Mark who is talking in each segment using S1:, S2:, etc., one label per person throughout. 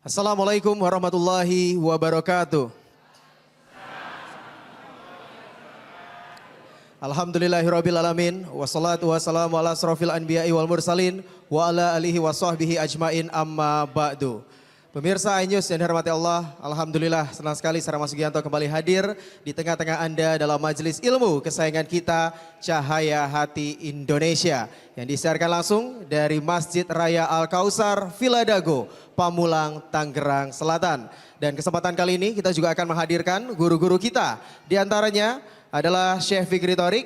S1: Assalamualaikum warahmatullahi wabarakatuh. Alhamdulillahirabbil alamin wassalatu wassalamu ala asrofil anbiya'i wal mursalin wa ala alihi wa sahbihi ajmain amma ba'du. Pemirsa iNews yang dihormati Allah, alhamdulillah senang sekali saya Mas Sugianto kembali hadir di tengah-tengah Anda dalam majelis ilmu kesayangan kita Cahaya Hati Indonesia yang disiarkan langsung dari Masjid Raya Al-Kausar Villa Dago, Pamulang, Tangerang Selatan. Dan kesempatan kali ini kita juga akan menghadirkan guru-guru kita. Di antaranya adalah Syekh Fikri Thorik,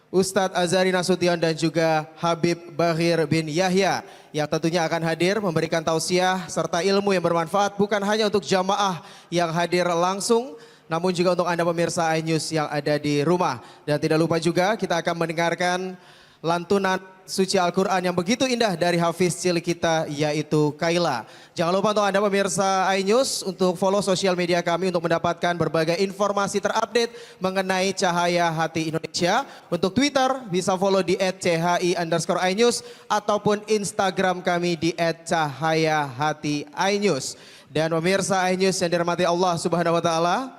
S1: Ustadz Azhari Nasution dan juga Habib Bahir bin Yahya yang tentunya akan hadir memberikan tausiah serta ilmu yang bermanfaat bukan hanya untuk jamaah yang hadir langsung namun juga untuk Anda pemirsa iNews yang ada di rumah. Dan tidak lupa juga kita akan mendengarkan lantunan suci Al-Quran yang begitu indah dari Hafiz cilik kita yaitu Kaila. Jangan lupa untuk Anda pemirsa iNews untuk follow sosial media kami untuk mendapatkan berbagai informasi terupdate mengenai Cahaya Hati Indonesia. Untuk Twitter bisa follow di @chi_inews ataupun Instagram kami di @cahayahati_inews. Dan pemirsa iNews yang dirahmati Allah Subhanahu wa taala,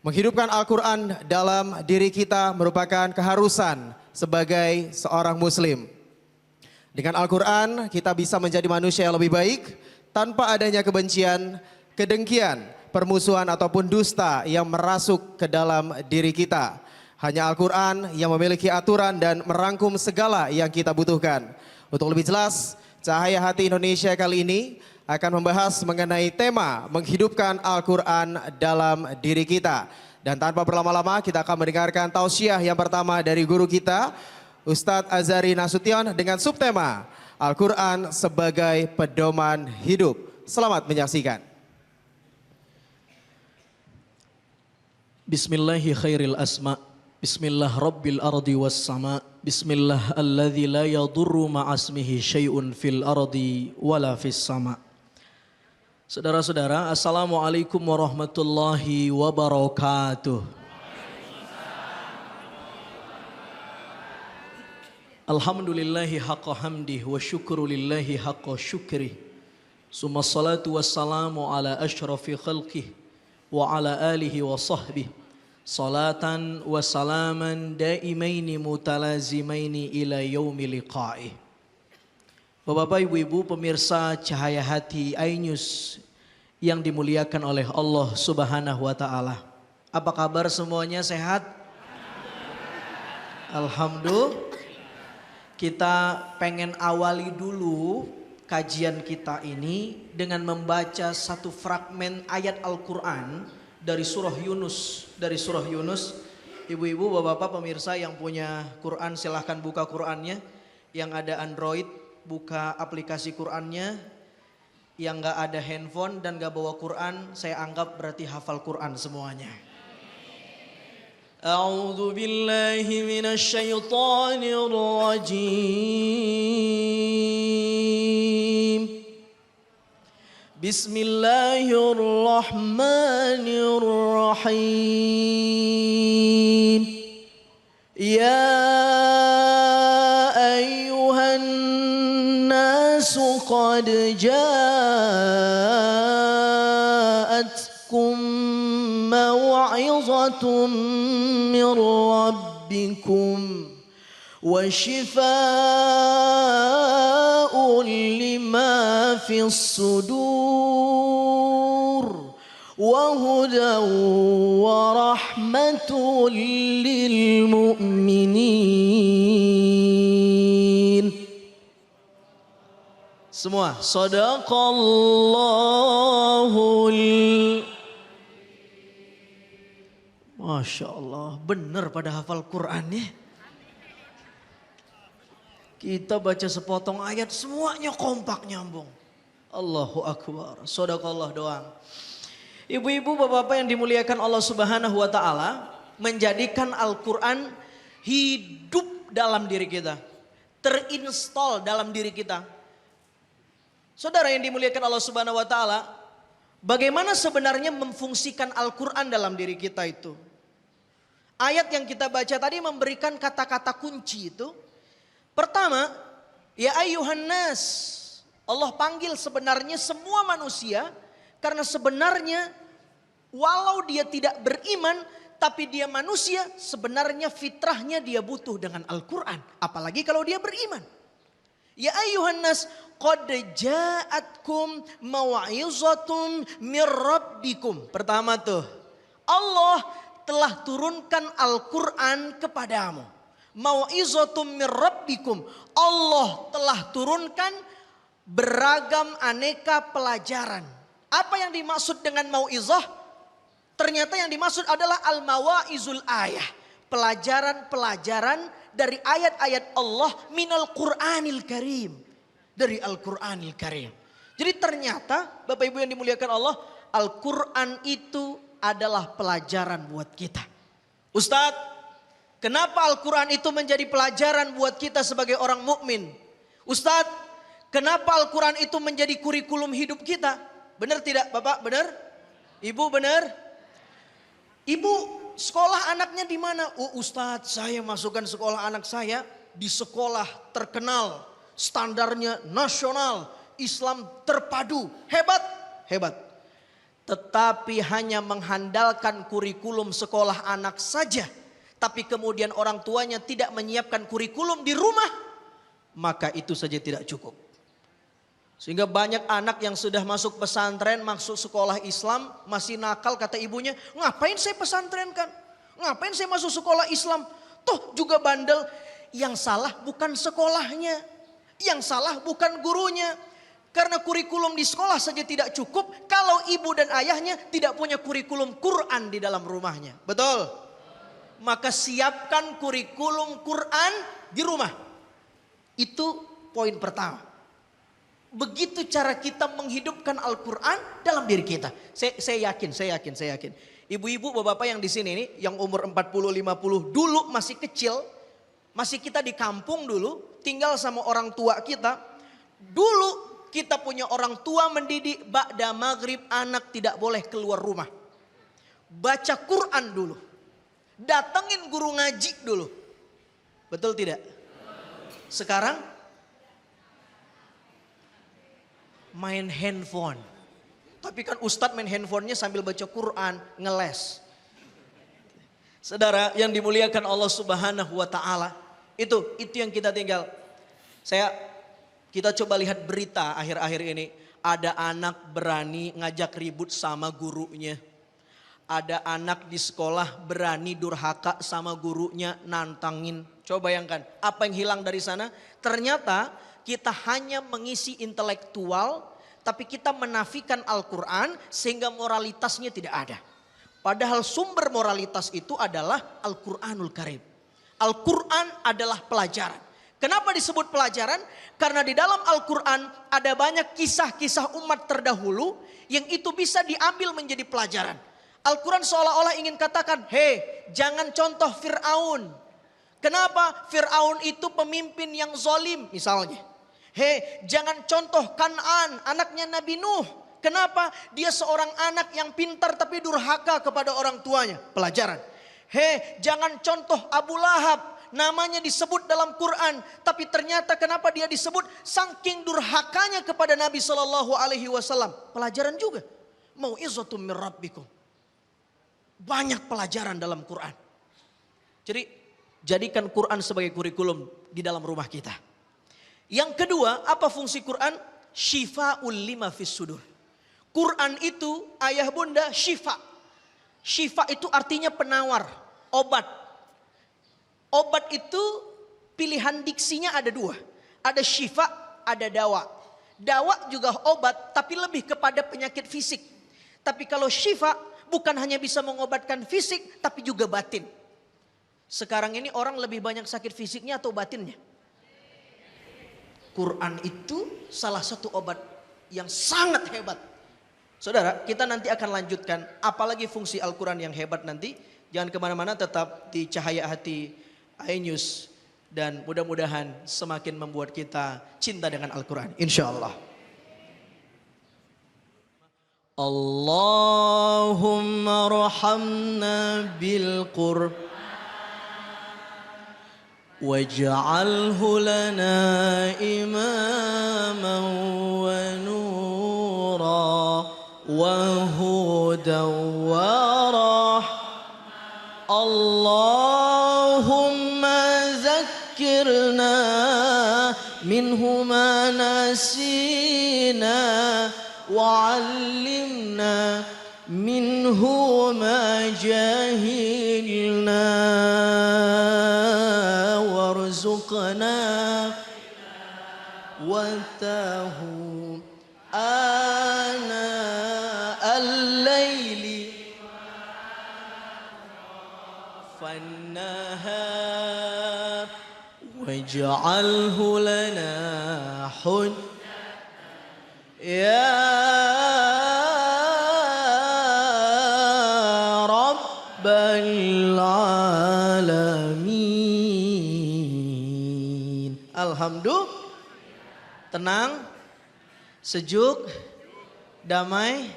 S1: menghidupkan Al-Quran dalam diri kita merupakan keharusan sebagai seorang muslim. Dengan Al-Quran kita bisa menjadi manusia yang lebih baik tanpa adanya kebencian, kedengkian, permusuhan ataupun dusta yang merasuk ke dalam diri kita. Hanya Al-Quran yang memiliki aturan dan merangkum segala yang kita butuhkan. Untuk lebih jelas, Cahaya Hati Indonesia kali ini akan membahas mengenai tema menghidupkan Al-Quran dalam diri kita. Dan tanpa berlama-lama kita akan mendengarkan tausiah yang pertama dari guru kita Ustadz Azhari Nasution dengan subtema Al-Quran sebagai pedoman hidup. Selamat menyaksikan.
S2: Bismillahi khairil asma. Bismillah rabbil ardi was sama. Bismillah alladzi la yadurru ma'asmihi syai'un fil ardi wala fis sama. Saudara-saudara, assalamualaikum warahmatullahi wabarakatuh. Alhamdulillahi haqqa hamdih wa syukru lillahi haqqa syukri. Summa salatu wassalamu ala asyrafil khalqih wa ala alihi wa sahbih. Salatan wa salaman daimaini mutalazimaini ila yaumi liqa'ih. Bapak, Ibu, pemirsa Cahaya Hati iNews yang dimuliakan oleh Allah Subhanahu wa taala. Apa kabar semuanya, sehat? Alhamdulillah. Kita pengen awali dulu kajian kita ini dengan membaca satu fragmen ayat Al-Quran dari surah Yunus. Ibu-ibu, bapak-bapak pemirsa yang punya Quran silahkan buka Qurannya. Yang ada Android buka aplikasi Qurannya. Yang gak ada handphone dan gak bawa Quran, saya anggap berarti hafal Quran semuanya. A'udzu billahi minasy syaithanir rajim. Bismillahirrahmanirrahim. Ya ayyuhan nasu qad ja'atkum maw'izatun min rabbikum wa shifaa'un lima fis sudur wa hudan wa rahmatun lil mu'minin. Semua sadaqallahul. Masya Allah, benar pada hafal Quran ya. Kita baca sepotong ayat semuanya kompak nyambung. Allahu Akbar, sadaqallah doang. Ibu-ibu, bapak-bapak yang dimuliakan Allah Subhanahu wa taala, menjadikan Al-Quran hidup dalam diri kita, terinstall dalam diri kita. Saudara yang dimuliakan Allah Subhanahu wa taala, bagaimana sebenarnya memfungsikan Al-Quran dalam diri kita itu? Ayat yang kita baca tadi memberikan kata-kata kunci itu. Pertama, ya ayyuhan nas, Allah panggil sebenarnya semua manusia karena sebenarnya walau dia tidak beriman tapi dia manusia, sebenarnya fitrahnya dia butuh dengan Al-Quran. Apalagi kalau dia beriman. Ya ayuhan nas, qad ja'atkum maw'izatun mir rabbikum. Pertama tuh, Allah telah turunkan Al-Quran kepadamu. Maw'izatun mir rabbikum. Allah telah turunkan beragam aneka pelajaran. Apa yang dimaksud dengan mau'izah? Ternyata yang dimaksud adalah al-mawa'izul ayah. Pelajaran-pelajaran dari ayat-ayat Allah minal Qur'anil Karim. Dari Al-Qur'anil Karim. Jadi ternyata Bapak Ibu yang dimuliakan Allah, Al-Quran itu adalah pelajaran buat kita. Ustadz, kenapa Al-Quran itu menjadi pelajaran buat kita sebagai orang mukmin? Ustadz, kenapa Al-Quran itu menjadi kurikulum hidup kita? Benar tidak Bapak? Benar? Ibu benar? Ibu sekolah anaknya di mana? Oh Ustadz, saya masukkan sekolah anak saya di sekolah terkenal. Standarnya nasional. Islam terpadu. Hebat? Hebat. Tetapi hanya mengandalkan kurikulum sekolah anak saja. Tapi kemudian orang tuanya tidak menyiapkan kurikulum di rumah. Maka itu saja tidak cukup. Sehingga banyak anak yang sudah masuk pesantren, masuk sekolah Islam, masih nakal kata ibunya, ngapain saya pesantrenkan? Ngapain saya masuk sekolah Islam? Toh juga bandel. Yang salah bukan sekolahnya. Yang salah bukan gurunya. Karena kurikulum di sekolah saja tidak cukup kalau ibu dan ayahnya tidak punya kurikulum Quran di dalam rumahnya. Betul? Maka siapkan kurikulum Quran di rumah. Itu poin pertama. Begitu cara kita menghidupkan Al-Quran dalam diri kita. Saya yakin. Ibu-ibu, bapak-bapak yang di sini nih, yang umur 40-50 dulu masih kecil, masih kita di kampung dulu, tinggal sama orang tua kita. Dulu kita punya orang tua mendidik, ba'da maghrib anak tidak boleh keluar rumah. Baca Quran dulu. Datengin guru ngaji dulu. Betul tidak? Sekarang main handphone. Tapi kan Ustadz main handphonenya sambil baca Quran, ngeles. Saudara yang dimuliakan Allah Subhanahu wa taala, itu yang kita tinggal. Kita coba lihat berita akhir-akhir ini, ada anak berani ngajak ribut sama gurunya. Ada anak di sekolah berani durhaka sama gurunya, nantangin. Coba bayangkan, apa yang hilang dari sana? Ternyata kita hanya mengisi intelektual, tapi kita menafikan Al-Quran sehingga moralitasnya tidak ada. Padahal sumber moralitas itu adalah Al-Quranul Karim. Al-Quran adalah pelajaran. Kenapa disebut pelajaran? Karena di dalam Al-Quran ada banyak kisah-kisah umat terdahulu yang itu bisa diambil menjadi pelajaran. Al-Quran seolah-olah ingin katakan, hei jangan contoh Fir'aun. Kenapa? Fir'aun itu pemimpin yang zalim misalnya. Hei, jangan contoh Kan'an, anaknya Nabi Nuh. Kenapa? Dia seorang anak yang pintar tapi durhaka kepada orang tuanya. Pelajaran. Hei, jangan contoh Abu Lahab. Namanya disebut dalam Quran. Tapi ternyata kenapa dia disebut? Saking durhakanya kepada Nabi SAW. Pelajaran juga. Mau'izatum mir rabbikum. Banyak pelajaran dalam Quran. Jadi, jadikan Quran sebagai kurikulum di dalam rumah kita. Yang kedua, apa fungsi Quran? Syifa'ul lima fis sudur. Quran itu ayah bunda syifa. Syifa itu artinya penawar, obat. Obat itu pilihan diksinya ada dua. Ada syifa, ada dawa. Dawa juga obat tapi lebih kepada penyakit fisik. Tapi kalau syifa bukan hanya bisa mengobatkan fisik tapi juga batin. Sekarang ini orang lebih banyak sakit fisiknya atau batinnya? Quran itu salah satu obat yang sangat hebat. Saudara, kita nanti akan lanjutkan apalagi fungsi Al-Quran yang hebat nanti. Jangan kemana-mana, tetap di Cahaya Hati iNews. Dan mudah-mudahan semakin membuat kita cinta dengan Al-Quran. Insya Allah. Allahumma rahamna bil Qur'an. واجعله لنا إماما وهدى ورحمة اللهم ذكرنا منه ما نسينا وعلمنا منه ما جهلنا وارزقنا وته آناء الليل فالنهار واجعله لنا حجة يا رب العالمين. Alhamdulillah. Tenang, sejuk, damai,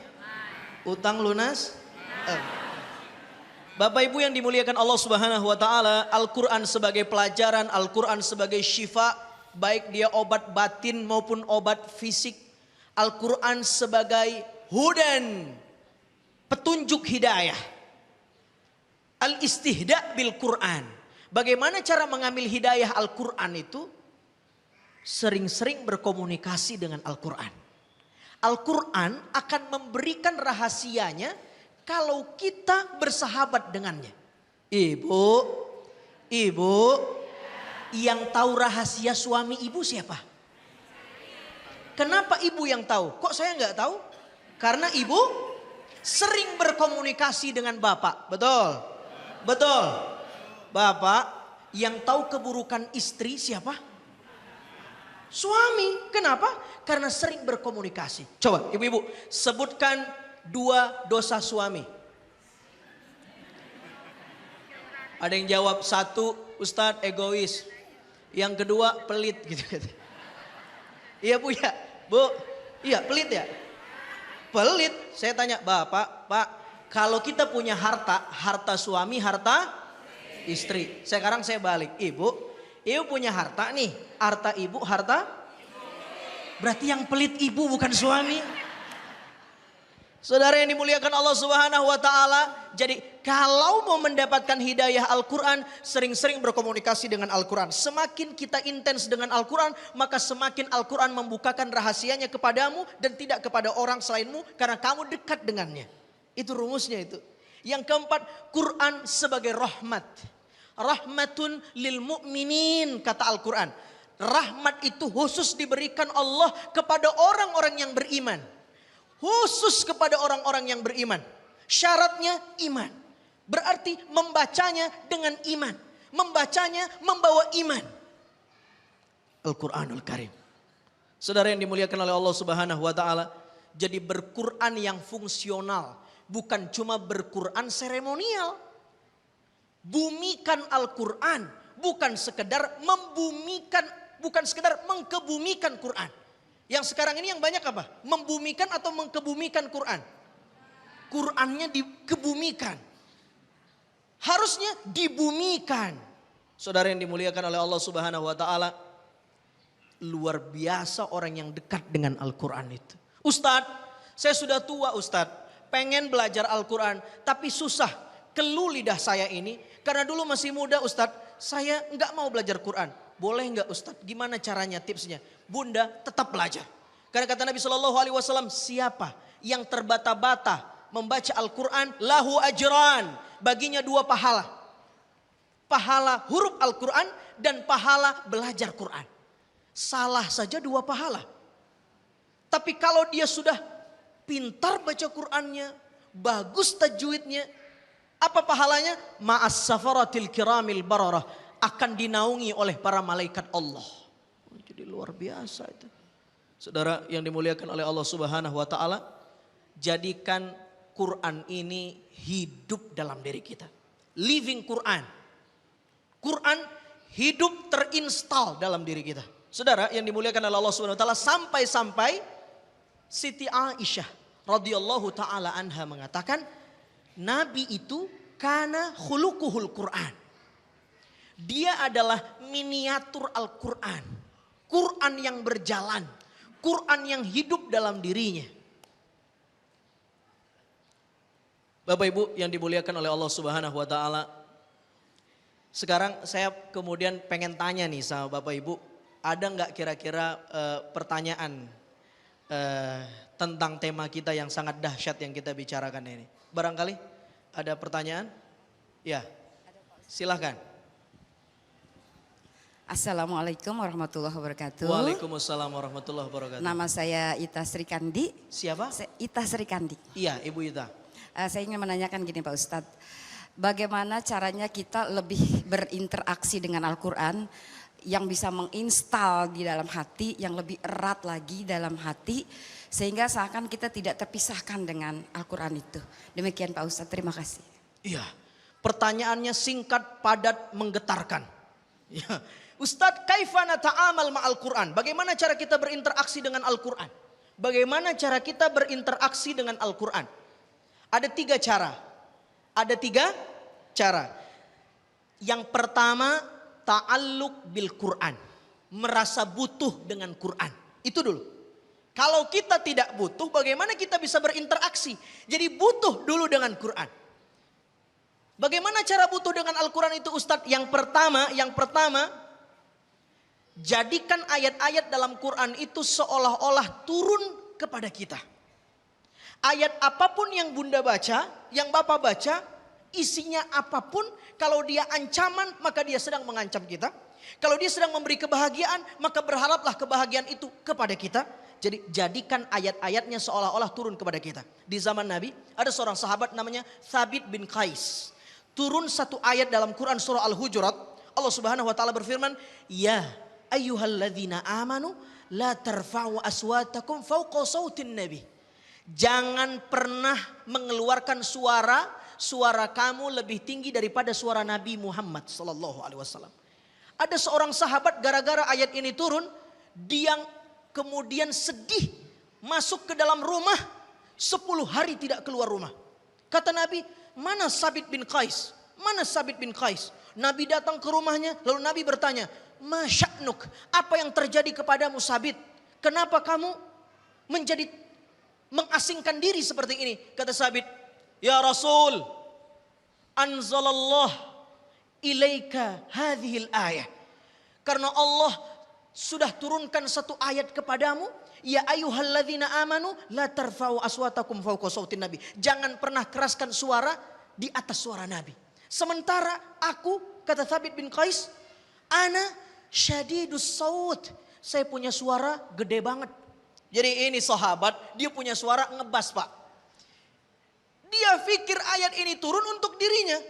S2: utang lunas. Bapak Ibu yang dimuliakan Allah Subhanahu wa taala, Al-Qur'an sebagai pelajaran, Al-Qur'an sebagai syifa, baik dia obat batin maupun obat fisik. Al-Qur'an sebagai hudan, petunjuk hidayah. Al-istihda bil Qur'an. Bagaimana cara mengambil hidayah Al-Qur'an itu? Sering-sering berkomunikasi dengan Al-Qur'an. Al-Qur'an akan memberikan rahasianya kalau kita bersahabat dengannya. Ibu, yang tahu rahasia suami ibu siapa? Kenapa ibu yang tahu? Kok saya nggak tahu? Karena ibu sering berkomunikasi dengan bapak. Betul? Betul. Bapak yang tahu keburukan istri siapa? Suami. Kenapa? Karena sering berkomunikasi. Coba ibu-ibu sebutkan 2 dosa suami. Ada yang jawab 1, Ustadz egois. Yang kedua pelit gitu. Iya Bu ya? Bu, iya pelit ya? Pelit. Saya tanya Bapak, Pak, kalau kita punya harta suami, harta istri. Sekarang saya balik, Ibu punya harta nih, harta ibu, harta. Berarti yang pelit ibu bukan suami. Saudara yang dimuliakan Allah Subhanahu wa taala, jadi kalau mau mendapatkan hidayah Al-Qur'an, sering-sering berkomunikasi dengan Al-Qur'an. Semakin kita intens dengan Al-Qur'an, maka semakin Al-Qur'an membukakan rahasianya kepadamu dan tidak kepada orang selainmu karena kamu dekat dengannya. Itu rumusnya itu. Yang keempat, Quran sebagai rahmat. Rahmatun lil mu'minin kata Al-Quran. Rahmat itu khusus diberikan Allah kepada orang-orang yang beriman. Khusus kepada orang-orang yang beriman. Syaratnya iman. Berarti membacanya dengan iman. Membacanya membawa iman. Al-Quranul Karim. Saudara yang dimuliakan oleh Allah Subhanahu wa taala, jadi berquran yang fungsional, bukan cuma berquran seremonial. Bumikan Al-Quran, bukan sekedar membumikan, bukan sekedar mengkebumikan Quran. Yang sekarang ini yang banyak apa? Membumikan atau mengkebumikan Quran? Qurannya dikebumikan. Harusnya dibumikan. Saudara yang dimuliakan oleh Allah Subhanahu wa taala, luar biasa orang yang dekat dengan Al-Quran itu. Ustadz, saya sudah tua Ustadz, pengen belajar Al-Quran, tapi susah. Keluh lidah saya ini, karena dulu masih muda Ustadz, saya enggak mau belajar Quran. Boleh enggak Ustadz? Gimana caranya, tipsnya? Bunda tetap belajar. Karena kata Nabi SAW, siapa yang terbata-bata membaca Al-Quran, lahu ajran, baginya 2 pahala. Pahala huruf Al-Quran dan pahala belajar Quran. Salah saja 2 pahala. Tapi kalau dia sudah pintar baca Qurannya, bagus tajwidnya, apa pahalanya? Ma'as safaratil kiramil bararah, akan dinaungi oleh para malaikat Allah. Jadi luar biasa itu. Saudara yang dimuliakan oleh Allah Subhanahu wa taala, jadikan Quran ini hidup dalam diri kita. Living Quran. Quran hidup terinstal dalam diri kita. Saudara yang dimuliakan oleh Allah Subhanahu wa taala, sampai-sampai Siti Aisyah radhiyallahu taala anha mengatakan, Nabi itu kana khuluquhul Quran. Dia adalah miniatur Al-Quran. Quran yang berjalan. Quran yang hidup dalam dirinya. Bapak Ibu yang dimuliakan oleh Allah Subhanahu wa taala. Sekarang saya kemudian pengen tanya nih sama Bapak Ibu, ada nggak kira-kira pertanyaan tentang tema kita yang sangat dahsyat yang kita bicarakan ini? Barangkali ada pertanyaan? Ya, silahkan.
S3: Assalamualaikum warahmatullahi wabarakatuh.
S2: Waalaikumsalam warahmatullahi wabarakatuh.
S3: Nama saya Ita Sri Kandi.
S2: Siapa?
S3: Ita Sri Kandi.
S2: Iya, Ibu Ita.
S3: Saya ingin menanyakan gini Pak Ustadz. Bagaimana caranya kita lebih berinteraksi dengan Al-Quran yang bisa menginstal di dalam hati, yang lebih erat lagi dalam hati. Sehingga seakan kita tidak terpisahkan dengan Al-Quran itu. Demikian Pak Ustadz, terima kasih.
S2: Iya, pertanyaannya singkat, padat, menggetarkan. Ya. Ustadz, kaifa nata'amal ma'al Quran? Bagaimana cara kita berinteraksi dengan Al-Quran? Bagaimana cara kita berinteraksi dengan Al-Quran? Ada 3 cara. Ada 3 cara. Yang pertama, ta'alluq bil Quran. Merasa butuh dengan Quran. Itu dulu. Kalau kita tidak butuh, bagaimana kita bisa berinteraksi? Jadi butuh dulu dengan Quran. Bagaimana cara butuh dengan Al-Quran itu Ustadz? Yang pertama, jadikan ayat-ayat dalam Quran itu seolah-olah turun kepada kita. Ayat apapun yang Bunda baca, yang Bapak baca, isinya apapun, kalau dia ancaman maka dia sedang mengancam kita. Kalau dia sedang memberi kebahagiaan, maka berharaplah kebahagiaan itu kepada kita. Jadi jadikan ayat-ayatnya seolah-olah turun kepada kita. Di zaman Nabi ada seorang sahabat namanya Thabit bin Qais. Turun satu ayat dalam Quran surah Al-Hujurat. Allah Subhanahu wa taala berfirman, "Ya ayyuhalladzina amanu la tarfa'u aswatakum fawqa sautin nabi." Jangan pernah mengeluarkan suara kamu lebih tinggi daripada suara Nabi Muhammad sallallahu alaihi wasallam. Ada seorang sahabat gara-gara ayat ini turun, dia kemudian sedih masuk ke dalam rumah 10 hari tidak keluar rumah. Kata Nabi, "Mana Sabit bin Qais? Mana Sabit bin Qais?" Nabi datang ke rumahnya, lalu Nabi bertanya, "Ma sya'nuk? Apa yang terjadi kepadamu Sabit? Kenapa kamu mengasingkan diri seperti ini?" Kata Sabit, "Ya Rasul, anzalallah ilaika hadhil ayah." Karena Allah sudah turunkan satu ayat kepadamu, "Ya ayyuhalladzina amanu la tarfa'u aswatakum fawqa sautin nabi." Jangan pernah keraskan suara di atas suara Nabi. Sementara aku, kata Thabit bin Qais, "Ana syadidus saut." Saya punya suara gede banget. Jadi ini sahabat, dia punya suara ngebas Pak. Dia pikir ayat ini turun untuk dirinya.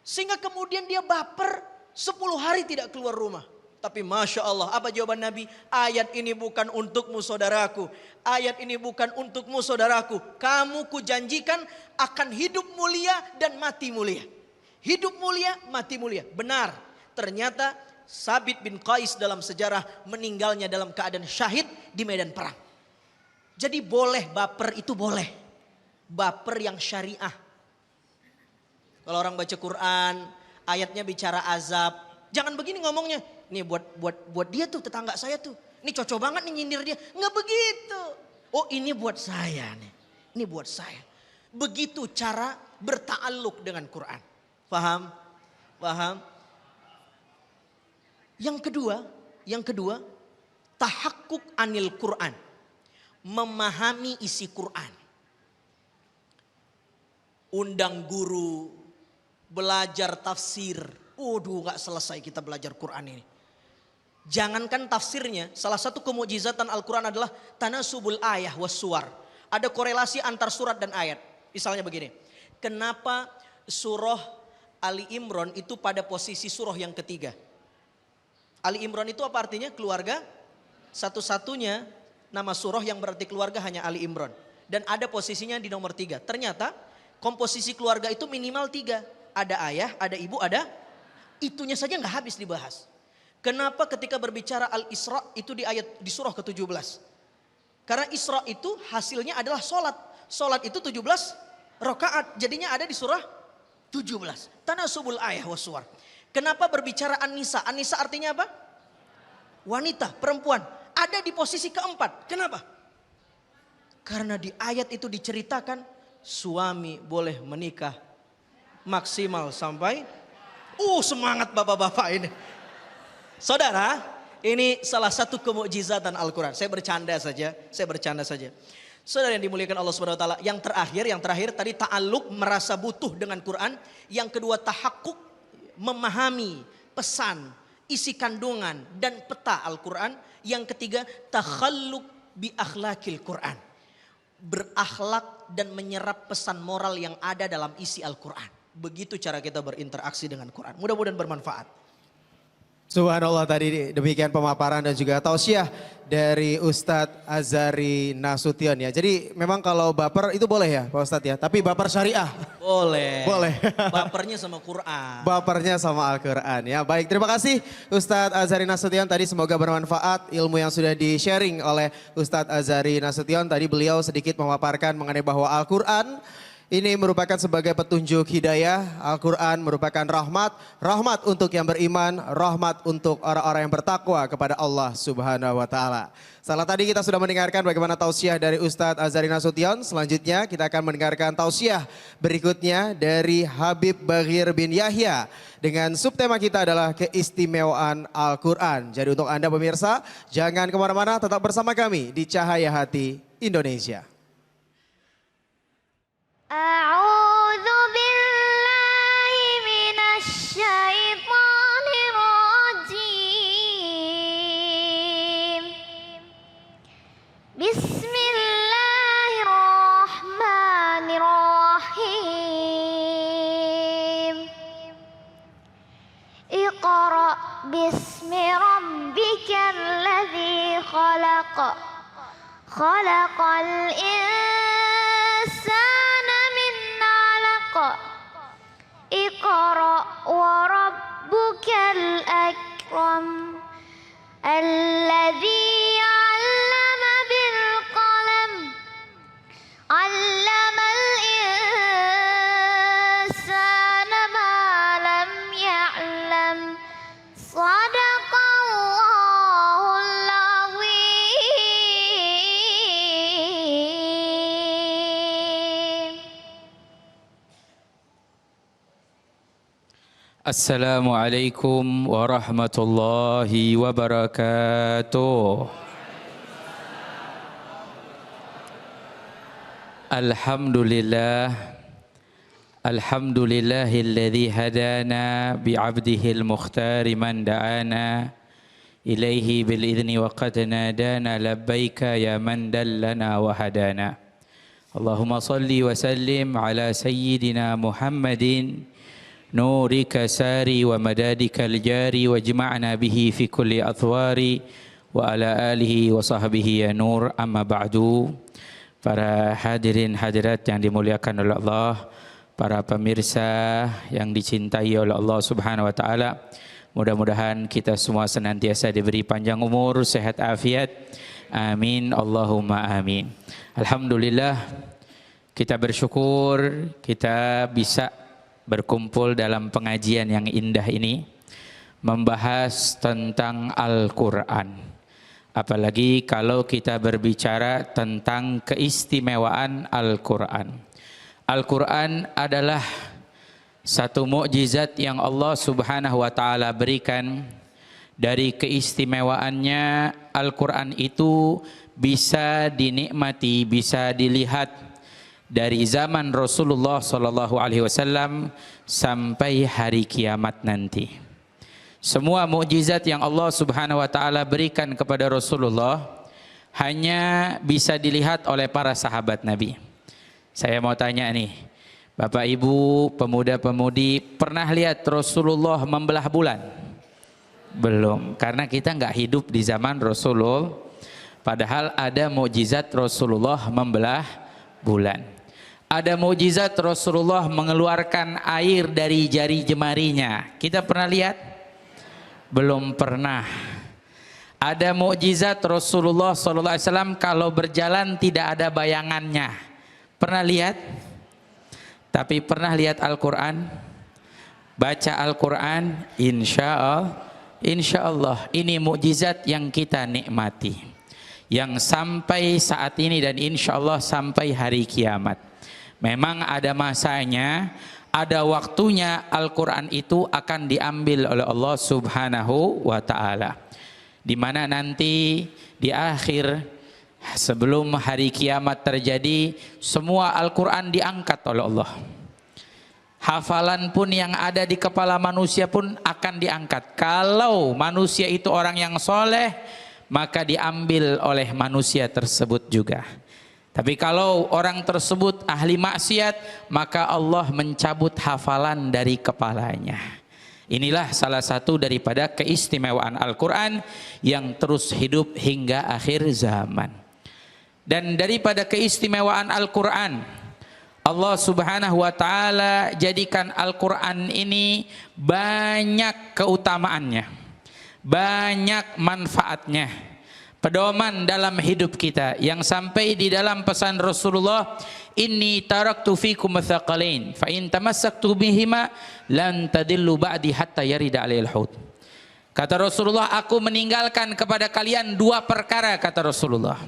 S2: Sehingga kemudian dia baper 10 hari tidak keluar rumah. Tapi Masya Allah, apa jawaban Nabi? "Ayat ini bukan untukmu saudaraku. Ayat ini bukan untukmu saudaraku. Kamu kujanjikan akan hidup mulia dan mati mulia." Hidup mulia, mati mulia. Benar, ternyata Sabit bin Qais dalam sejarah meninggalnya dalam keadaan syahid di medan perang. Jadi boleh baper, itu boleh. Baper yang syariah. Kalau orang baca Quran, ayatnya bicara azab, jangan begini ngomongnya. Nih buat dia tuh, tetangga saya tuh. Ini cocok banget nih nyindir dia. Nggak begitu. Oh ini buat saya nih. Ini buat saya. Begitu cara berta'alluq dengan Quran. Paham? Paham? Yang kedua, tahakkuk anil Quran. Memahami isi Quran. Undang guru, belajar tafsir. Waduh, gak selesai kita belajar Quran ini. Jangankan tafsirnya, salah satu kemujizatan Al-Quran adalah tanasubul ayah was suwar. Ada korelasi antar surat dan ayat. Misalnya begini, kenapa surah Ali Imran itu pada posisi surah yang ketiga? Ali Imran itu apa artinya? Keluarga. Satu-satunya nama surah yang berarti keluarga hanya Ali Imran. Dan ada posisinya di nomor 3. Ternyata komposisi keluarga itu minimal 3. Ada ayah, ada ibu, ada. Itunya saja nggak habis dibahas. Kenapa ketika berbicara Al-Isra itu di surah ke-17? Karena Isra itu hasilnya adalah sholat. Sholat itu 17 rakaat. Jadinya ada di surah 17. Tanasubul ayah wassuwar. Kenapa berbicara An-Nisa? An-Nisa artinya apa? Wanita, perempuan. Ada di posisi keempat. Kenapa? Karena di ayat itu diceritakan suami boleh menikah maksimal sampai semangat bapak-bapak ini. Saudara, ini salah satu kemukjizatan Al-Quran. Saya bercanda saja. Saudara yang dimuliakan Allah Subhanahu wa taala, yang terakhir tadi ta'alluq, merasa butuh dengan Quran. Yang kedua tahakkuk, memahami pesan, isi kandungan dan peta Al-Quran. Yang ketiga takhalluq bi akhlaqil Quran, berakhlak dan menyerap pesan moral yang ada dalam isi Al-Quran. Begitu cara kita berinteraksi dengan Quran. Mudah-mudahan bermanfaat.
S1: Subhanallah, tadi demikian pemaparan dan juga tausiah dari Ustadz Azhari Nasution ya. Jadi memang kalau baper itu boleh ya Pak Ustadz ya, tapi baper syariah.
S2: Boleh.
S1: Boleh.
S2: Bapernya sama Quran.
S1: Bapernya sama Al-Quran ya. Baik, terima kasih Ustadz Azhari Nasution tadi, semoga bermanfaat ilmu yang sudah di-sharing oleh Ustadz Azhari Nasution. Tadi beliau sedikit memaparkan mengenai bahwa Al-Quran ini merupakan sebagai petunjuk hidayah. Al-Quran merupakan rahmat untuk yang beriman, rahmat untuk orang-orang yang bertakwa kepada Allah Subhanahu wa taala. Setelah tadi kita sudah mendengarkan bagaimana tausiah dari Ustadz Azhari Nasution. Selanjutnya kita akan mendengarkan tausiah berikutnya dari Habib Baghir bin Yahya. Dengan subtema kita adalah keistimewaan Al-Quran. Jadi untuk Anda pemirsa, jangan kemana-mana, tetap bersama kami di Cahaya Hati Indonesia.
S4: أعوذ بالله من الشيطان الرجيم بسم الله الرحمن الرحيم اقرأ باسم ربك الذي خلق خلق الإنسان من علق اقرأ وربك الأكرم الذي علم بالقلم علم الإنسان ما لم يعلم صدق الله العظيم.
S5: Assalamualaikum warahmatullahi wabarakatuh. Alhamdulillahilladzi hadana bi'abdihil mukhtari man da'ana ilaihi bil idzni wa qad nadana labbaika ya man dallana wa hadana. Allahumma salli wa sallim ala sayyidina Muhammadin nurika sari wa madadika al-jari wajma'na bihi fi kulli athwari wa ala alihi wa sahbihi ya nur, amma ba'du. Para hadirin hadirat yang dimuliakan oleh Allah, para pemirsa yang dicintai oleh Allah Subhanahu wa taala, mudah-mudahan kita semua senantiasa diberi panjang umur, sehat afiat. Amin Allahumma amin. Alhamdulillah, kita bersyukur kita bisa berkumpul dalam pengajian yang indah ini, membahas tentang Al-Quran. Apalagi kalau kita berbicara tentang keistimewaan Al-Quran. Al-Quran adalah satu mukjizat yang Allah Subhanahu wa taala berikan. Dari keistimewaannya, Al-Quran itu bisa dinikmati, bisa dilihat dari zaman Rasulullah SAW sampai hari kiamat nanti. Semua mukjizat yang Allah Subhanahu wa taala berikan kepada Rasulullah hanya bisa dilihat oleh para sahabat Nabi. Saya mau tanya nih, Bapak Ibu, pemuda-pemudi, pernah lihat Rasulullah membelah bulan? Belum, karena kita nggak hidup di zaman Rasulullah. Padahal ada mukjizat Rasulullah membelah bulan. Ada mukjizat Rasulullah mengeluarkan air dari jari jemarinya. Kita pernah lihat? Belum pernah. Ada mukjizat Rasulullah SAW kalau berjalan tidak ada bayangannya. Pernah lihat? Tapi pernah lihat Al-Quran? Baca Al-Quran? Insya Allah ini mukjizat yang kita nikmati, yang sampai saat ini dan insya Allah sampai hari kiamat. Memang ada masanya, ada waktunya Al-Quran itu akan diambil oleh Allah Subhanahu wa ta'ala. Di mana nanti di akhir sebelum hari kiamat terjadi, semua Al-Quran diangkat oleh Allah. Hafalan pun yang ada di kepala manusia pun akan diangkat. Kalau manusia itu orang yang soleh, maka diambil oleh manusia tersebut juga. Tapi kalau orang tersebut ahli maksiat, maka Allah mencabut hafalan dari kepalanya. Inilah salah satu daripada keistimewaan Al-Quran yang terus hidup hingga akhir zaman. Dan daripada keistimewaan Al-Quran, Allah Subhanahu wa ta'ala jadikan Al-Quran ini banyak keutamaannya, banyak manfaatnya, pedoman dalam hidup kita, yang sampai di dalam pesan Rasulullah, inni taraktu fikum mathaqalain fa in tamassaktu bihima lan tadillu ba'di hatta yarida 'alail haud. Kata Rasulullah, aku meninggalkan kepada kalian dua perkara, kata Rasulullah.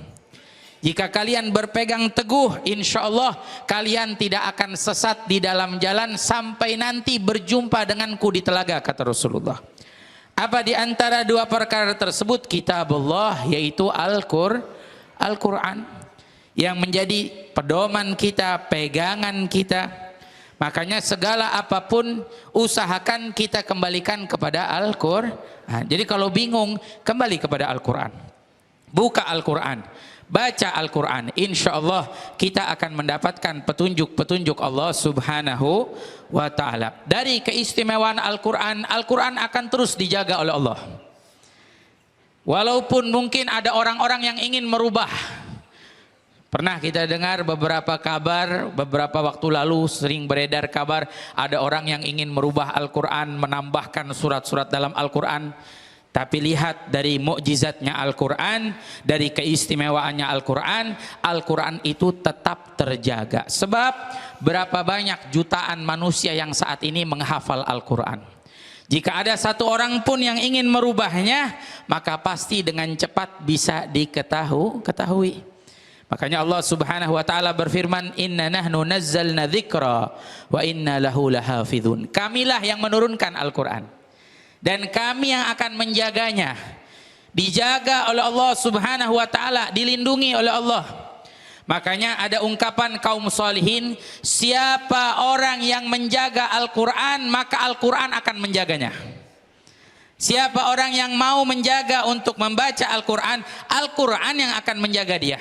S5: Jika kalian berpegang teguh, insya Allah kalian tidak akan sesat di dalam jalan sampai nanti berjumpa denganku di telaga, kata Rasulullah. Apa di antara dua perkara tersebut? Kitabullah, yaitu Al-Quran, yang menjadi pedoman kita, pegangan kita. Makanya segala apapun usahakan kita kembalikan kepada Al-Quran. Jadi kalau bingung, kembali kepada Al-Quran. Buka Al-Quran, baca Al-Quran, insya Allah kita akan mendapatkan petunjuk-petunjuk Allah Subhanahu wa ta'ala. Dari keistimewaan Al-Quran, Al-Quran akan terus dijaga oleh Allah. Walaupun mungkin ada orang-orang yang ingin merubah. Pernah kita dengar beberapa kabar, beberapa waktu lalu sering beredar kabar, ada orang yang ingin merubah Al-Quran, menambahkan surat-surat dalam Al-Quran. Tapi lihat dari mukjizatnya Al-Quran, dari keistimewaannya Al-Quran, Al-Quran itu tetap terjaga. Sebab berapa banyak jutaan manusia yang saat ini menghafal Al-Quran. Jika ada satu orang pun yang ingin merubahnya, maka pasti dengan cepat bisa diketahui. Makanya Allah Subhanahu wa ta'ala berfirman, inna nahnu nazzalna dzikra wa inna lahu lahafidhun. Kamilah yang menurunkan Al-Quran, dan kami yang akan menjaganya. Dijaga oleh Allah Subhanahu wa ta'ala, dilindungi oleh Allah. Makanya ada ungkapan kaum salihin, siapa orang yang menjaga Al-Quran, maka Al-Quran akan menjaganya. Siapa orang yang mau menjaga untuk membaca Al-Quran, Al-Quran yang akan menjaga dia.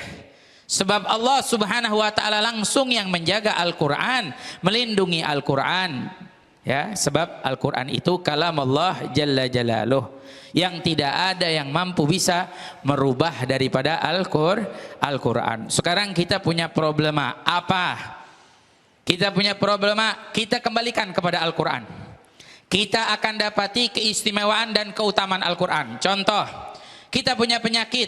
S5: Sebab Allah Subhanahu wa ta'ala langsung yang menjaga Al-Quran, melindungi Al-Quran. Ya, sebab Al-Quran itu kalam Allah Jalla Jalaluh, yang tidak ada yang mampu bisa merubah daripada Al-Quran. Sekarang kita punya problema apa? Kita punya problema, kita kembalikan kepada Al-Quran. Kita akan dapati keistimewaan dan keutamaan Al-Quran. Contoh, kita punya penyakit,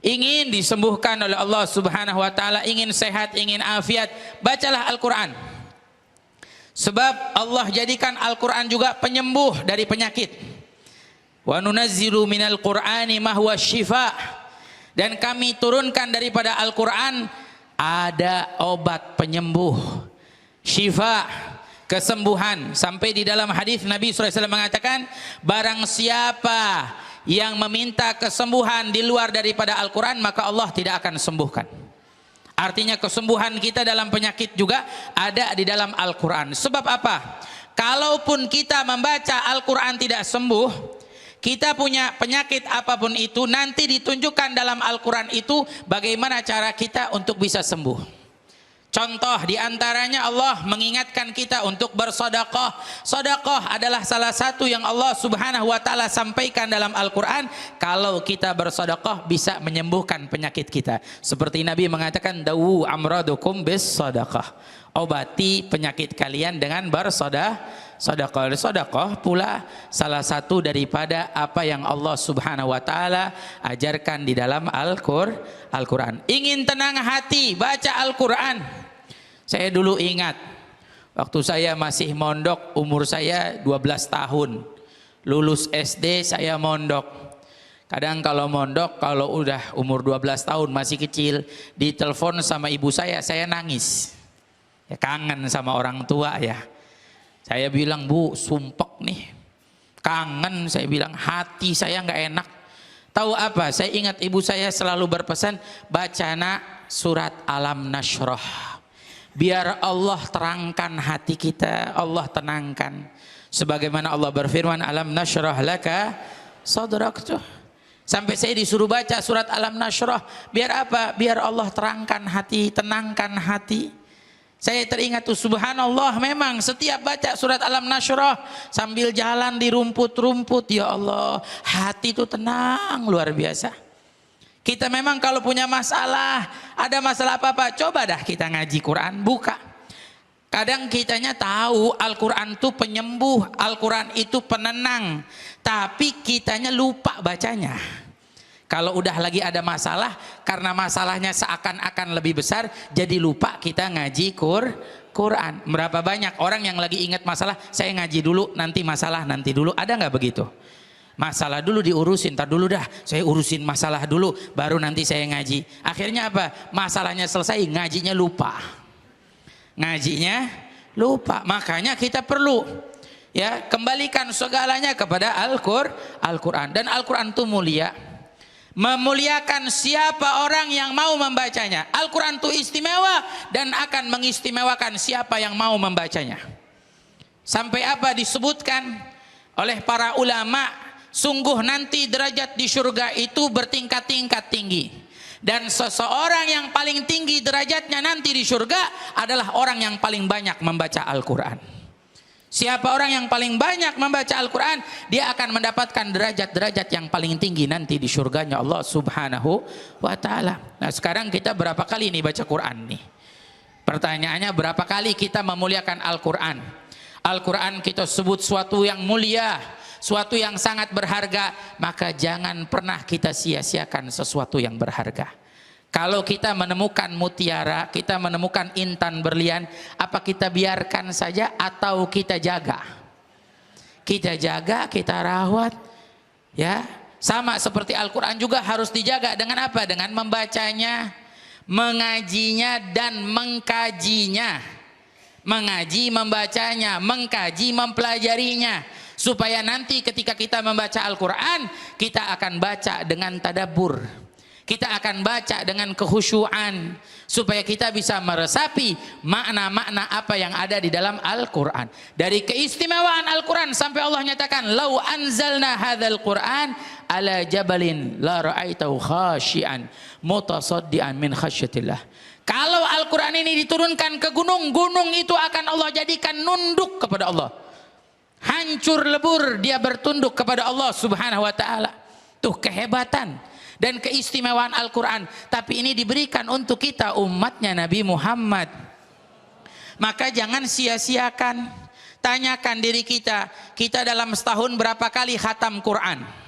S5: ingin disembuhkan oleh Allah Subhanahu wa ta'ala, ingin sehat, ingin afiat, bacalah Al-Quran. Sebab Allah jadikan Al-Quran juga penyembuh dari penyakit. Wa nunazzilu minal Qur'ani ma huwa syifa. Dan kami turunkan daripada Al-Quran ada obat penyembuh, syifa, kesembuhan. Sampai di dalam hadis Nabi SAW mengatakan, barang siapa yang meminta kesembuhan di luar daripada Al-Quran, maka Allah tidak akan sembuhkan. Artinya kesembuhan kita dalam penyakit juga ada di dalam Al-Quran. Sebab apa? Kalaupun kita membaca Al-Quran tidak sembuh, kita punya penyakit apapun itu, nanti ditunjukkan dalam Al-Quran itu bagaimana cara kita untuk bisa sembuh. Contoh diantaranya Allah mengingatkan kita untuk bersedekah. Sedekah adalah salah satu yang Allah Subhanahu wa ta'ala sampaikan dalam Al-Quran. Kalau kita bersedekah bisa menyembuhkan penyakit kita. Seperti Nabi mengatakan, dawu amradukum bis sedekah. Obati penyakit kalian dengan bersedekah. Sedekah pula salah satu daripada apa yang Allah Subhanahu wa ta'ala ajarkan di dalam Al-Quran. Ingin tenang hati, baca Al-Quran. Saya dulu ingat, waktu saya masih mondok, umur saya 12 tahun. Lulus SD saya mondok. Kadang kalau mondok, kalau udah umur 12 tahun masih kecil, ditelepon sama ibu saya nangis. Ya kangen sama orang tua ya. Saya bilang, Bu, sumpek nih. Kangen, saya bilang, hati saya nggak enak. Tahu apa? Saya ingat ibu saya selalu berpesan, bacana surat Alam Nashrah. Biar Allah terangkan hati kita, Allah tenangkan. Sebagaimana Allah berfirman, Alam Nashrah laka sadrak tuh. Sampai saya disuruh baca surat Alam Nashrah. Biar apa? Biar Allah terangkan hati, tenangkan hati. Saya teringat tuh, subhanallah, memang setiap baca surat Alam Nashrah sambil jalan di rumput-rumput, ya Allah, hati itu tenang luar biasa. Kita memang kalau punya masalah, ada masalah apa-apa, coba dah kita ngaji Quran, buka. Kadang kitanya tahu Al-Quran itu penyembuh, Al-Quran itu penenang, tapi kitanya lupa bacanya. Kalau udah lagi ada masalah, karena masalahnya seakan-akan lebih besar, jadi lupa kita ngaji Quran. Berapa banyak orang yang lagi ingat masalah, saya ngaji dulu, nanti masalah nanti dulu. Ada nggak begitu? Masalah dulu diurusin, tar dulu dah, saya urusin masalah dulu, baru nanti saya ngaji. Akhirnya apa? Masalahnya selesai, ngajinya lupa. Ngajinya lupa. Makanya kita perlu ya kembalikan segalanya kepada Al-Quran. Dan Al-Quran itu mulia, memuliakan siapa orang yang mau membacanya. Al-Quran itu istimewa dan akan mengistimewakan siapa yang mau membacanya. Sampai apa disebutkan oleh para ulama, sungguh nanti derajat di surga itu bertingkat-tingkat tinggi. Dan seseorang yang paling tinggi derajatnya nanti di surga adalah orang yang paling banyak membaca Al-Quran. Siapa orang yang paling banyak membaca Al-Quran, dia akan mendapatkan derajat-derajat yang paling tinggi nanti di surganya Allah Subhanahu wa Ta'ala. Nah sekarang kita berapa kali nih baca Quran nih? Pertanyaannya, berapa kali kita memuliakan Al-Quran? Al-Quran kita sebut suatu yang mulia, suatu yang sangat berharga, maka jangan pernah kita sia-siakan sesuatu yang berharga. Kalau kita menemukan mutiara, kita menemukan intan berlian, apa kita biarkan saja atau kita jaga? Kita jaga, kita rawat, ya. Sama seperti Al-Quran juga harus dijaga dengan apa? Dengan membacanya, mengajinya dan mengkajinya. Mengaji, membacanya, mengkaji, mempelajarinya. Supaya nanti ketika kita membaca Al-Quran, kita akan baca dengan tadabbur, kita akan baca dengan kekhusyuan, supaya kita bisa meresapi makna-makna apa yang ada di dalam Al-Quran. Dari keistimewaan Al-Quran sampai Allah nyatakan, lau anzalna hadzal Quran ala jabalin la ra'aitahu khashian mutasaddian min khasyatillah. Kalau Al-Quran ini diturunkan ke gunung, gunung itu akan Allah jadikan nunduk kepada Allah. Hancur lebur dia bertunduk kepada Allah Subhanahu wa Ta'ala. Tuh kehebatan dan keistimewaan Al-Quran. Tapi ini diberikan untuk kita umatnya Nabi Muhammad. Maka jangan sia-siakan. Tanyakan diri kita, kita dalam setahun berapa kali khatam Quran?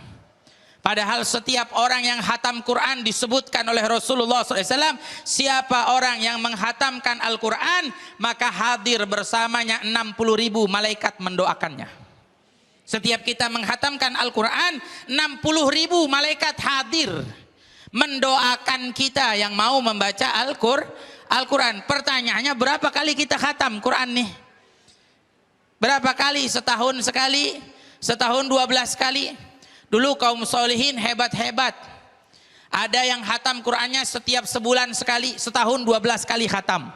S5: Padahal setiap orang yang khatam Quran disebutkan oleh Rasulullah SAW, siapa orang yang menghatamkan Al-Quran, maka hadir bersamanya 60.000 malaikat mendoakannya. Setiap kita menghatamkan Al-Quran, 60.000 malaikat hadir mendoakan kita yang mau membaca Al-Quran. Pertanyaannya, berapa kali kita khatam Quran nih? Berapa kali? Setahun sekali? Setahun 12 kali? Dulu kaum solihin hebat-hebat. Ada yang khatam Qurannya setiap sebulan sekali, setahun 12 kali khatam.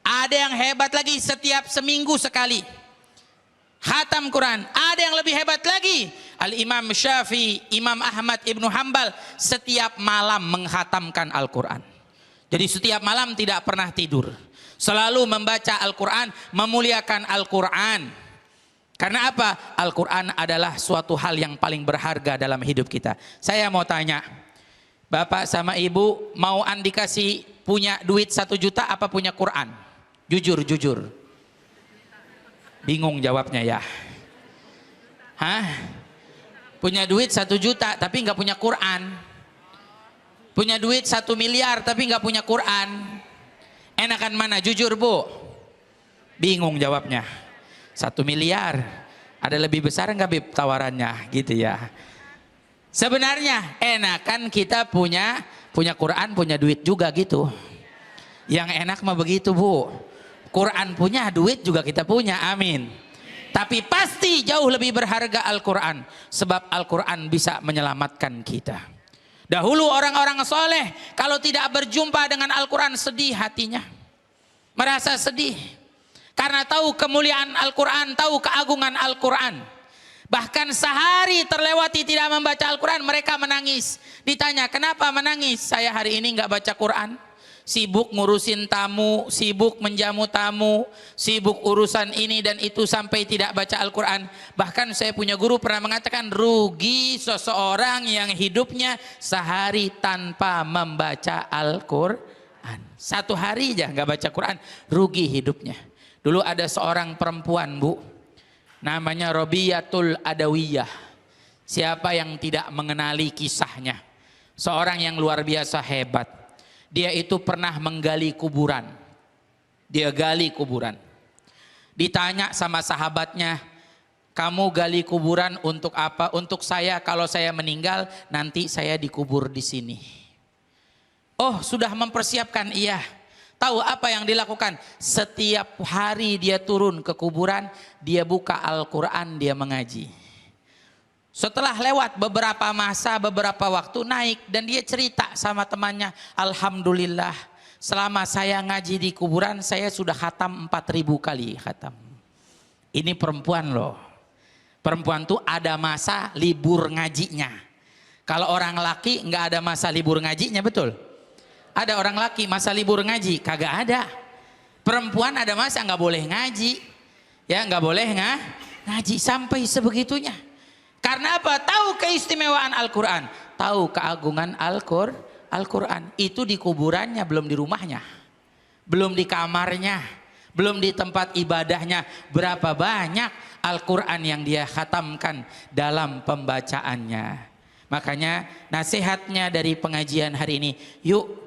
S5: Ada yang hebat lagi setiap seminggu sekali khatam Quran. Ada yang lebih hebat lagi, Al-Imam Syafi'i, Imam Ahmad Ibnu Hanbal setiap malam menghatamkan Al-Quran. Jadi setiap malam tidak pernah tidur, selalu membaca Al-Quran, memuliakan Al-Quran. Karena apa? Al-Quran adalah suatu hal yang paling berharga dalam hidup kita. Saya mau tanya, Bapak sama Ibu, mau Andi kasih punya duit 1 juta apa punya Quran? Jujur. Bingung jawabnya ya. Hah? Punya duit 1 juta tapi nggak punya Quran. Punya duit 1 miliar tapi nggak punya Quran. Enakan mana? Jujur Bu. Bingung jawabnya. 1 miliar, ada lebih besar nggak Bib tawarannya gitu ya. Sebenarnya enakan kita punya Quran, punya duit juga gitu. Yang enak mah begitu Bu. Quran punya, duit juga kita punya, amin. Tapi pasti jauh lebih berharga Al-Quran. Sebab Al-Quran bisa menyelamatkan kita. Dahulu orang-orang soleh kalau tidak berjumpa dengan Al-Quran sedih hatinya. Merasa sedih. Karena tahu kemuliaan Al-Quran, tahu keagungan Al-Quran. Bahkan sehari terlewati tidak membaca Al-Quran, mereka menangis. Ditanya, kenapa menangis? Saya hari ini nggak baca Quran. Sibuk ngurusin tamu, sibuk menjamu tamu, sibuk urusan ini dan itu sampai tidak baca Al-Quran. Bahkan saya punya guru pernah mengatakan, rugi seseorang yang hidupnya sehari tanpa membaca Al-Quran. Satu hari aja nggak baca Quran, rugi hidupnya. Dulu ada seorang perempuan, Bu, namanya Robiyatul Adawiyah. Siapa yang tidak mengenali kisahnya? Seorang yang luar biasa hebat. Dia itu pernah menggali kuburan. Dia gali kuburan. Ditanya sama sahabatnya, kamu gali kuburan untuk apa? Untuk saya, kalau saya meninggal nanti saya dikubur di sini. Oh, sudah mempersiapkan? Iya. Tahu apa yang dilakukan? Setiap hari dia turun ke kuburan, dia buka Al-Quran, dia mengaji. Setelah lewat beberapa masa, beberapa waktu naik dan dia cerita sama temannya, alhamdulillah selama saya ngaji di kuburan saya sudah khatam 4.000 kali khatam. Ini perempuan loh. Perempuan tuh ada masa libur ngajinya. Kalau orang laki nggak ada masa libur ngajinya, betul? Ada orang laki masa libur ngaji? Kagak ada. Perempuan ada masa nggak boleh ngaji. Ya nggak boleh ngaji sampai sebegitunya. Karena apa? Tahu keistimewaan Al-Quran. Tahu keagungan Al-Quran. Itu di kuburannya, belum di rumahnya. Belum di kamarnya. Belum di tempat ibadahnya. Berapa banyak Al-Quran yang dia khatamkan dalam pembacaannya. Makanya nasihatnya dari pengajian hari ini, yuk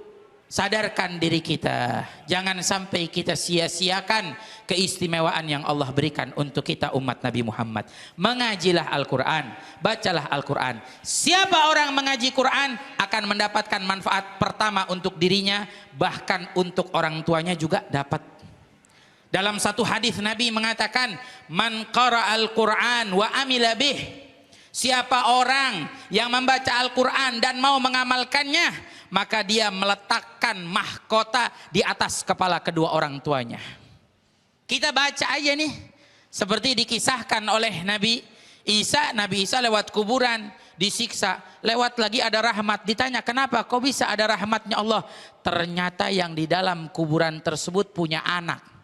S5: sadarkan diri kita, jangan sampai kita sia-siakan keistimewaan yang Allah berikan untuk kita umat Nabi Muhammad. Mengajilah Al-Quran, bacalah Al-Quran. Siapa orang mengaji Quran akan mendapatkan manfaat pertama untuk dirinya, bahkan untuk orang tuanya juga dapat. Dalam satu hadis Nabi mengatakan, man qara al-Quran wa amila bih. Siapa orang yang membaca Al-Quran dan mau mengamalkannya, maka dia meletakkan mahkota di atas kepala kedua orang tuanya. Kita baca aja nih, seperti dikisahkan oleh Nabi Isa lewat kuburan disiksa, lewat lagi ada rahmat. Ditanya, kenapa kok bisa ada rahmatnya Allah? Ternyata yang di dalam kuburan tersebut punya anak.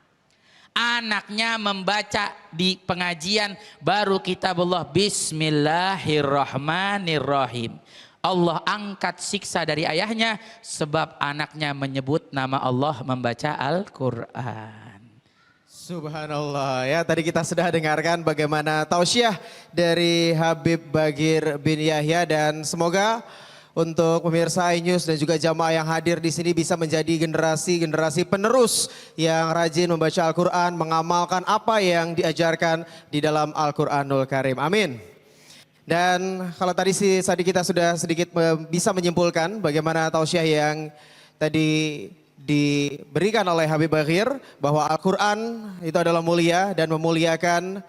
S5: Anaknya membaca di pengajian baru kitabullah, Bismillahirrahmanirrahim. Allah angkat siksa dari ayahnya sebab anaknya menyebut nama Allah membaca Al-Quran.
S1: Subhanallah, ya tadi kita sudah dengarkan bagaimana tausiah dari Habib Bagir bin Yahya, dan semoga untuk pemirsa iNews dan juga jamaah yang hadir di sini bisa menjadi generasi penerus yang rajin membaca Al-Quran, mengamalkan apa yang diajarkan di dalam Al-Quranul Karim. Amin. Dan kalau tadi kita sudah sedikit bisa menyimpulkan bagaimana tausiah yang tadi diberikan oleh Habib Bagir, bahwa Al-Quran itu adalah mulia dan memuliakan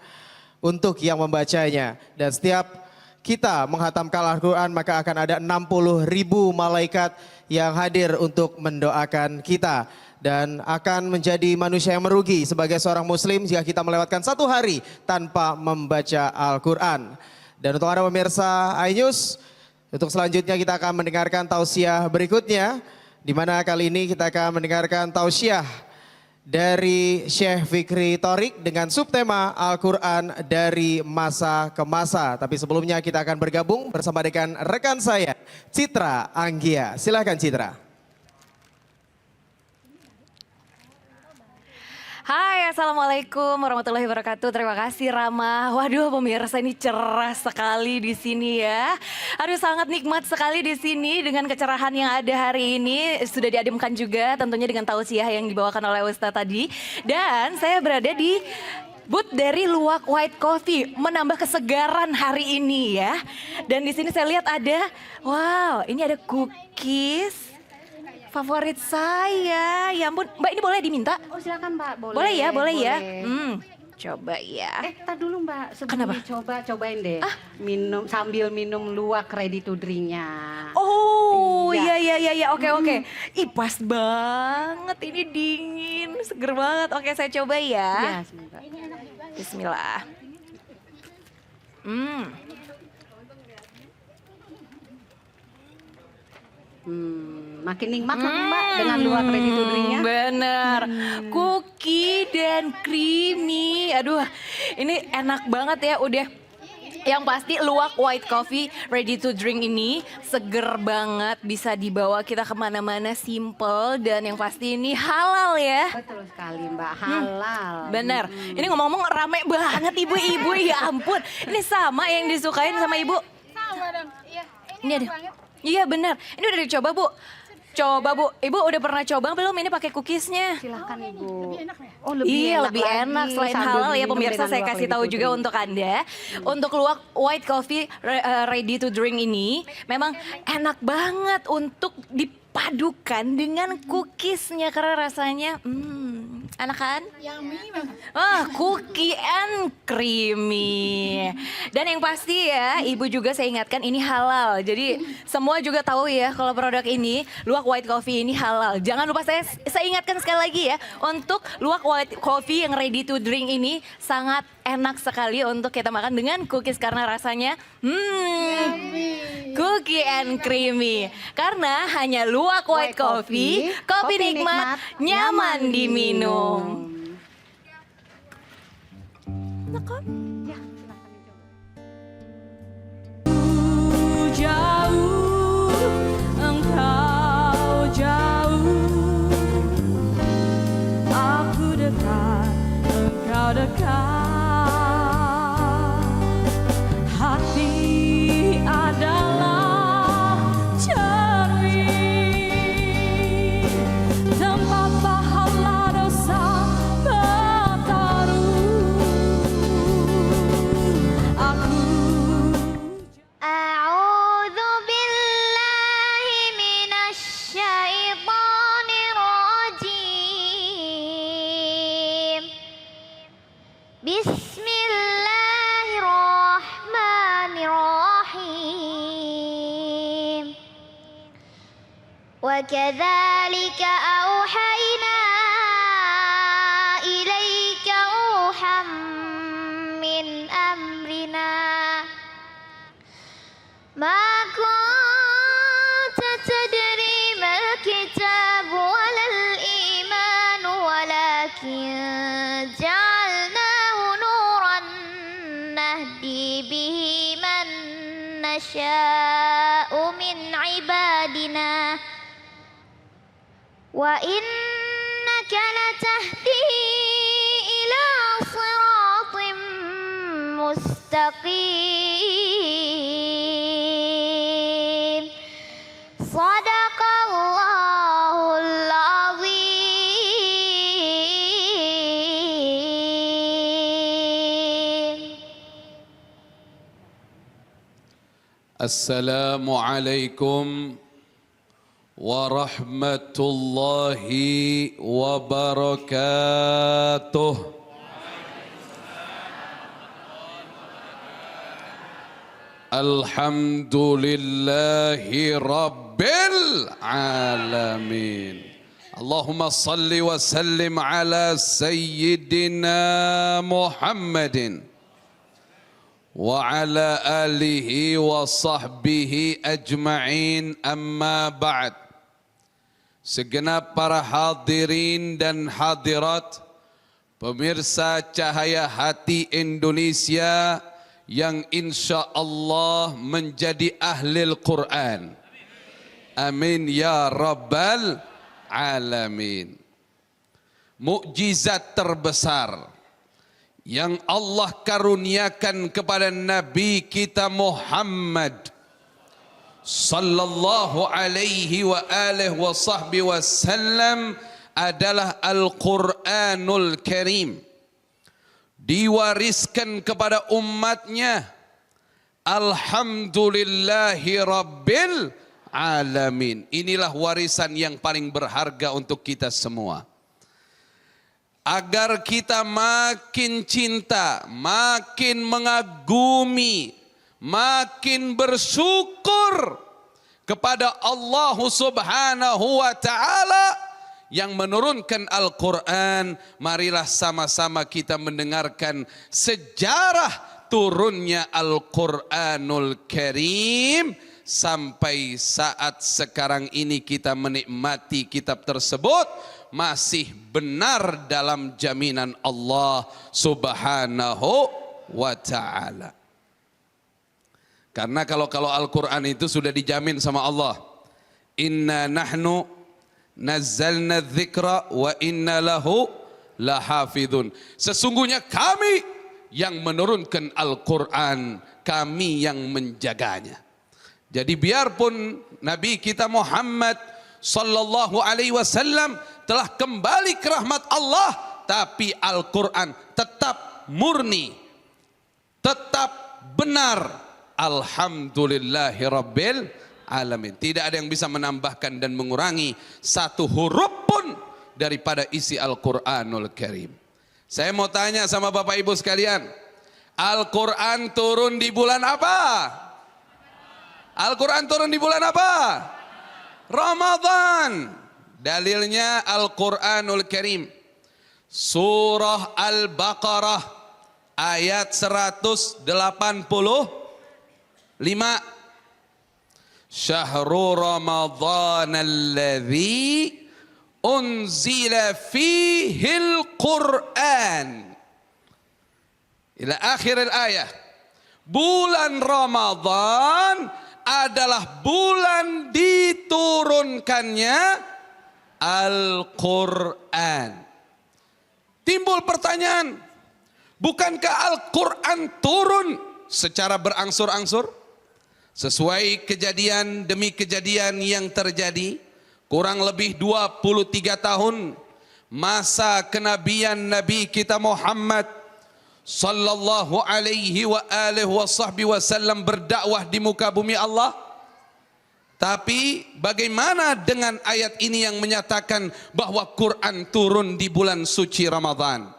S1: untuk yang membacanya. Dan setiap kita menghatamkan Al-Quran maka akan ada 60.000 malaikat yang hadir untuk mendoakan kita. Dan akan menjadi manusia yang merugi sebagai seorang muslim jika kita melewatkan satu hari tanpa membaca Al-Quran. Dan untuk Anda pemirsa iNews, untuk selanjutnya kita akan mendengarkan tausiah berikutnya, di mana kali ini kita akan mendengarkan tausiah dari Syekh Fikri Thorik dengan subtema Al-Quran dari masa ke masa. Tapi sebelumnya kita akan bergabung bersama dengan rekan saya, Citra Anggia. Silakan Citra.
S6: Hai, assalamualaikum warahmatullahi wabarakatuh. Terima kasih Rama. Waduh, pemirsa ini cerah sekali di sini ya. Aduh, sangat nikmat sekali di sini dengan kecerahan yang ada hari ini. Sudah diademkan juga tentunya dengan tausiah yang dibawakan oleh Ustadz tadi. Dan saya berada di booth dari Luwak White Coffee, menambah kesegaran hari ini ya. Dan di sini saya lihat ada, wow, ini ada cookies. Favorit saya. Ya ampun, Mbak ini boleh diminta?
S7: Oh silakan Mbak, boleh.
S6: Boleh ya, boleh ya.
S7: boleh.
S6: Coba ya.
S7: Tar dulu Mbak, sebelum
S6: Kenapa?
S7: cobain deh. Minum sambil minum luwak ready to drink-nya.
S6: Oh,
S7: Iya.
S6: iya, oke. Ih, pas banget, ini dingin, seger banget. Oke, saya coba ya.
S7: Iya, semoga.
S6: Bismillah.
S7: Makin nikmat kan Mbak dengan luwak ready to drink-nya.
S6: Bener, cookie dan creamy. Aduh, ini enak banget ya udah. Yang pasti luwak white coffee ready to drink ini seger banget, bisa dibawa kita kemana-mana, simple, dan yang pasti ini halal ya.
S7: Betul sekali Mbak, halal.
S6: Bener, ini ngomong-ngomong rame banget ibu-ibu, ya ampun. Ini sama yang disukain sama ibu?
S8: Sama dong, iya.
S6: Ini ada. Iya bener, ini udah dicoba Bu. Coba Bu, Ibu udah pernah coba belum ini pakai cookiesnya?
S7: Silakan Ibu.
S8: Lebih enak ya?
S7: Oh lebih
S6: Iya
S7: enak
S6: lebih enak
S7: lagi,
S6: selain
S7: sambil
S6: halal ya
S7: diminum
S6: pemirsa,
S7: dengan
S6: saya
S7: luwak
S6: kasih
S7: ready
S6: tahu
S7: to
S6: juga
S7: drink.
S6: untuk Anda. Untuk luwak white coffee ready to drink ini memang enak banget untuk dipadukan dengan cookiesnya karena rasanya enak kan?
S8: Yummy banget.
S6: Cookie and creamy. Dan yang pasti ya, Ibu juga saya ingatkan ini halal. Jadi semua juga tahu ya kalau produk ini, luwak white coffee ini halal. Jangan lupa saya ingatkan sekali lagi ya, untuk luwak white coffee yang ready to drink ini sangat enak sekali untuk kita makan dengan cookies karena rasanya cookie and creamy. Karena hanya luwak white coffee, kopi nikmat, nyaman diminum. Enak kan?
S7: Ya, silakan dicoba.
S6: Jauh, engkau jauh, aku dekat, engkau dekat. Hati adalah cermin, tempat pahala dosa bertaruh. Aku
S4: أعوذ بالله من الشيطان الرجيم بسم الله الرحمن الرحيم وكذلك أوحينا إليك روحا من أمرنا ما كنت تدري ما الكتاب ولا الإيمان ولكن جعلناه نورا نهدي به من نشاء من عبادنا وإنك لتهدي إلى صراط مستقيم صدق الله العظيم.
S9: السلام عليكم ورحمة الله وبركاته. الحمد لله رب العالمين. اللهم صل وسلم على سيدنا محمد وعلى آله وصحبه أجمعين. أما بعد, segenap para hadirin dan hadirat, pemirsa Cahaya Hati Indonesia yang insya Allah menjadi ahli Al-Quran. Amin ya Rabbal Alamin. Mukjizat terbesar yang Allah karuniakan kepada Nabi kita Muhammad sallallahu alaihi wa alihi wa sahbihi wasallam adalah Al-Quranul Karim. Diwariskan kepada umatnya. Alhamdulillahi Rabbil alamin. Inilah warisan yang paling berharga untuk kita semua. Agar kita makin cinta, makin mengagumi, makin bersyukur kepada Allah Subhanahu wa taala yang menurunkan Al-Qur'an. Marilah sama-sama kita mendengarkan sejarah turunnya Al-Qur'anul Karim sampai saat sekarang ini kita menikmati kitab tersebut masih benar dalam jaminan Allah Subhanahu wa taala. Karena kalau Al-Quran itu sudah dijamin sama Allah. Inna nahnu nazzalna dzikra wa inna lahu lahafidun. Sesungguhnya kami yang menurunkan Al-Quran, kami yang menjaganya. Jadi biarpun Nabi kita Muhammad sallallahu alaihi wasallam telah kembali ke rahmat Allah, tapi Al-Quran tetap murni, tetap benar. Alhamdulillahi Rabbil Alamin. Tidak ada yang bisa menambahkan dan mengurangi satu huruf pun daripada isi Al-Quranul Karim. Saya mau tanya sama Bapak Ibu sekalian, Al-Quran turun di bulan apa? Al-Quran turun di bulan apa? Ramadan. Dalilnya Al-Quranul Karim, Surah Al-Baqarah ayat 185. Syahrul Ramadhan alladzi unzila fihil Qur'an ila akhir al-ayah. Bulan Ramadhan adalah bulan diturunkannya Al-Quran. Timbul pertanyaan, bukankah Al-Quran turun secara berangsur-angsur? Sesuai kejadian demi kejadian yang terjadi, kurang lebih 23 tahun masa kenabian Nabi kita Muhammad sallallahu alaihi wa alihi wasallam berdakwah di muka bumi Allah. Tapi bagaimana dengan ayat ini yang menyatakan bahwa Quran turun di bulan suci Ramadan?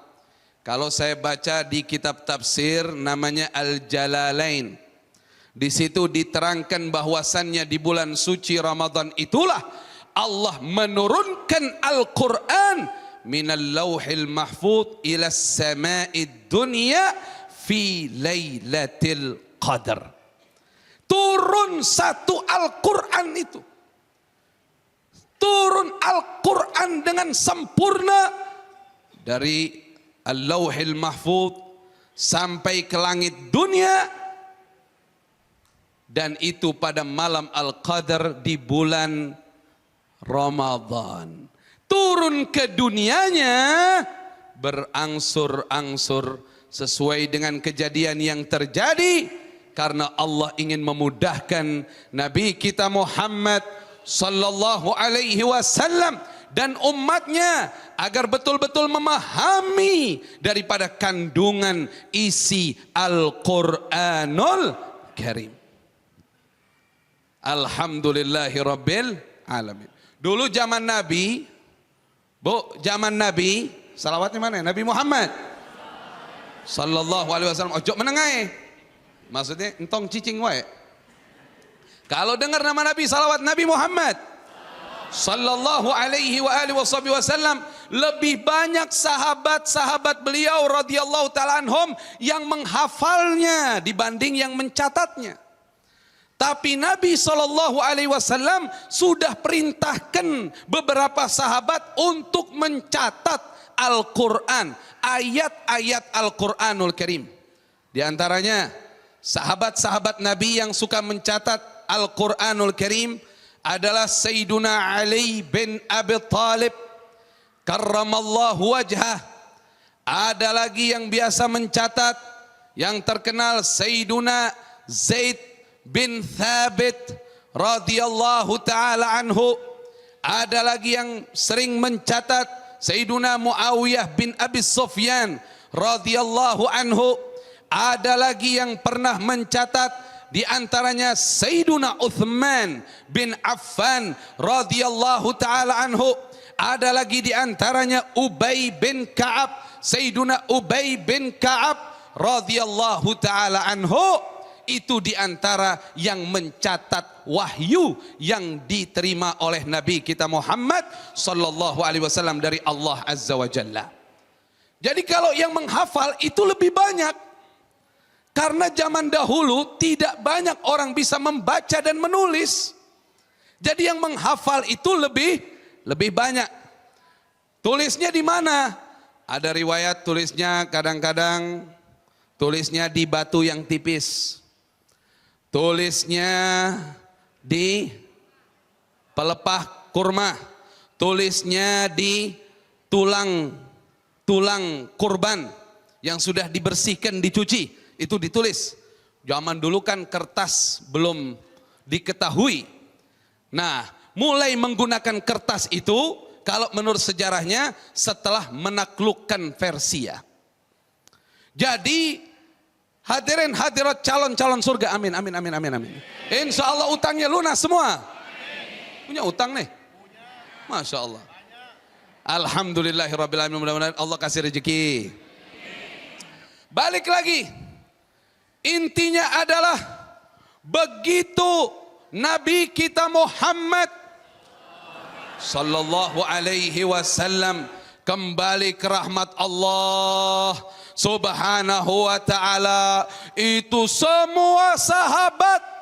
S9: Kalau saya baca di kitab tafsir namanya Al-Jalalain, di situ diterangkan bahwasannya di bulan suci Ramadan itulah Allah menurunkan Al-Quran minal lauhil mahfuz ila sama'id dunya fi lailatul qadar. Turun satu Al-Quran itu, turun Al-Quran dengan sempurna dari Al-Lauhil Mahfuz sampai ke langit dunia, dan itu pada malam Al-Qadar di bulan Ramadan. Turun ke dunianya berangsur-angsur sesuai dengan kejadian yang terjadi, karena Allah ingin memudahkan Nabi kita Muhammad sallallahu alaihi wasallam dan umatnya agar betul-betul memahami daripada kandungan isi Al-Quranul Karim. Alhamdulillahi Rabbil Alamin. Dulu zaman Nabi, zaman Nabi, salawatnya mana? Nabi Muhammad sallallahu alaihi wasallam. Ojo menengai. Maksudnya entong cicing wae. Kalau dengar nama Nabi, salawat Nabi Muhammad sallallahu alaihi wa alihi wasallam, lebih banyak sahabat-sahabat beliau radhiyallahu taala anhum yang menghafalnya dibanding yang mencatatnya. Tapi Nabi sallallahu alaihi wasallam sudah perintahkan beberapa sahabat untuk mencatat Al-Quran, ayat-ayat Al-Quranul Karim. Di antaranya sahabat-sahabat Nabi yang suka mencatat Al-Quranul Karim adalah Sayyiduna Ali bin Abi Thalib karramallahu wajhah. Ada lagi yang biasa mencatat, yang terkenal Sayyiduna Zaid bin Thabit radhiyallahu taala anhu. Ada lagi yang sering mencatat Sayyiduna Muawiyah bin Abi Sufyan radhiyallahu anhu. Ada lagi yang pernah mencatat di antaranya Sayyiduna Uthman bin Affan radhiyallahu taala anhu. Ada lagi di antaranya Ubay bin Ka'ab, Sayyiduna Ubay bin Ka'ab radhiyallahu taala anhu. Itu di antara yang mencatat wahyu yang diterima oleh Nabi kita Muhammad sallallahu alaihi wasallam dari Allah Azza wa Jalla. Jadi kalau yang menghafal itu lebih banyak. Karena zaman dahulu tidak banyak orang bisa membaca dan menulis. Jadi yang menghafal itu lebih banyak. Tulisnya di mana? Ada riwayat tulisnya kadang-kadang tulisnya di batu yang tipis. Tulisnya di pelepah kurma. Tulisnya di tulang kurban yang sudah dibersihkan, dicuci. Itu ditulis. Zaman dulu kan kertas belum diketahui. Nah, mulai menggunakan kertas itu kalau menurut sejarahnya setelah menaklukkan Persia. Jadi hadirin hadirat calon-calon surga, amin amin amin amin amin. Insya Allah utangnya lunas semua. Punya utang nih? Masya Allah. Alhamdulillahirrabbilalamin, mudah-mudahan Allah kasih rezeki. Balik lagi. Intinya adalah begitu Nabi kita Muhammad sallallahu alaihi wasallam kembali ke rahmat Allah Subhanahu wa ta'ala, itu semua sahabat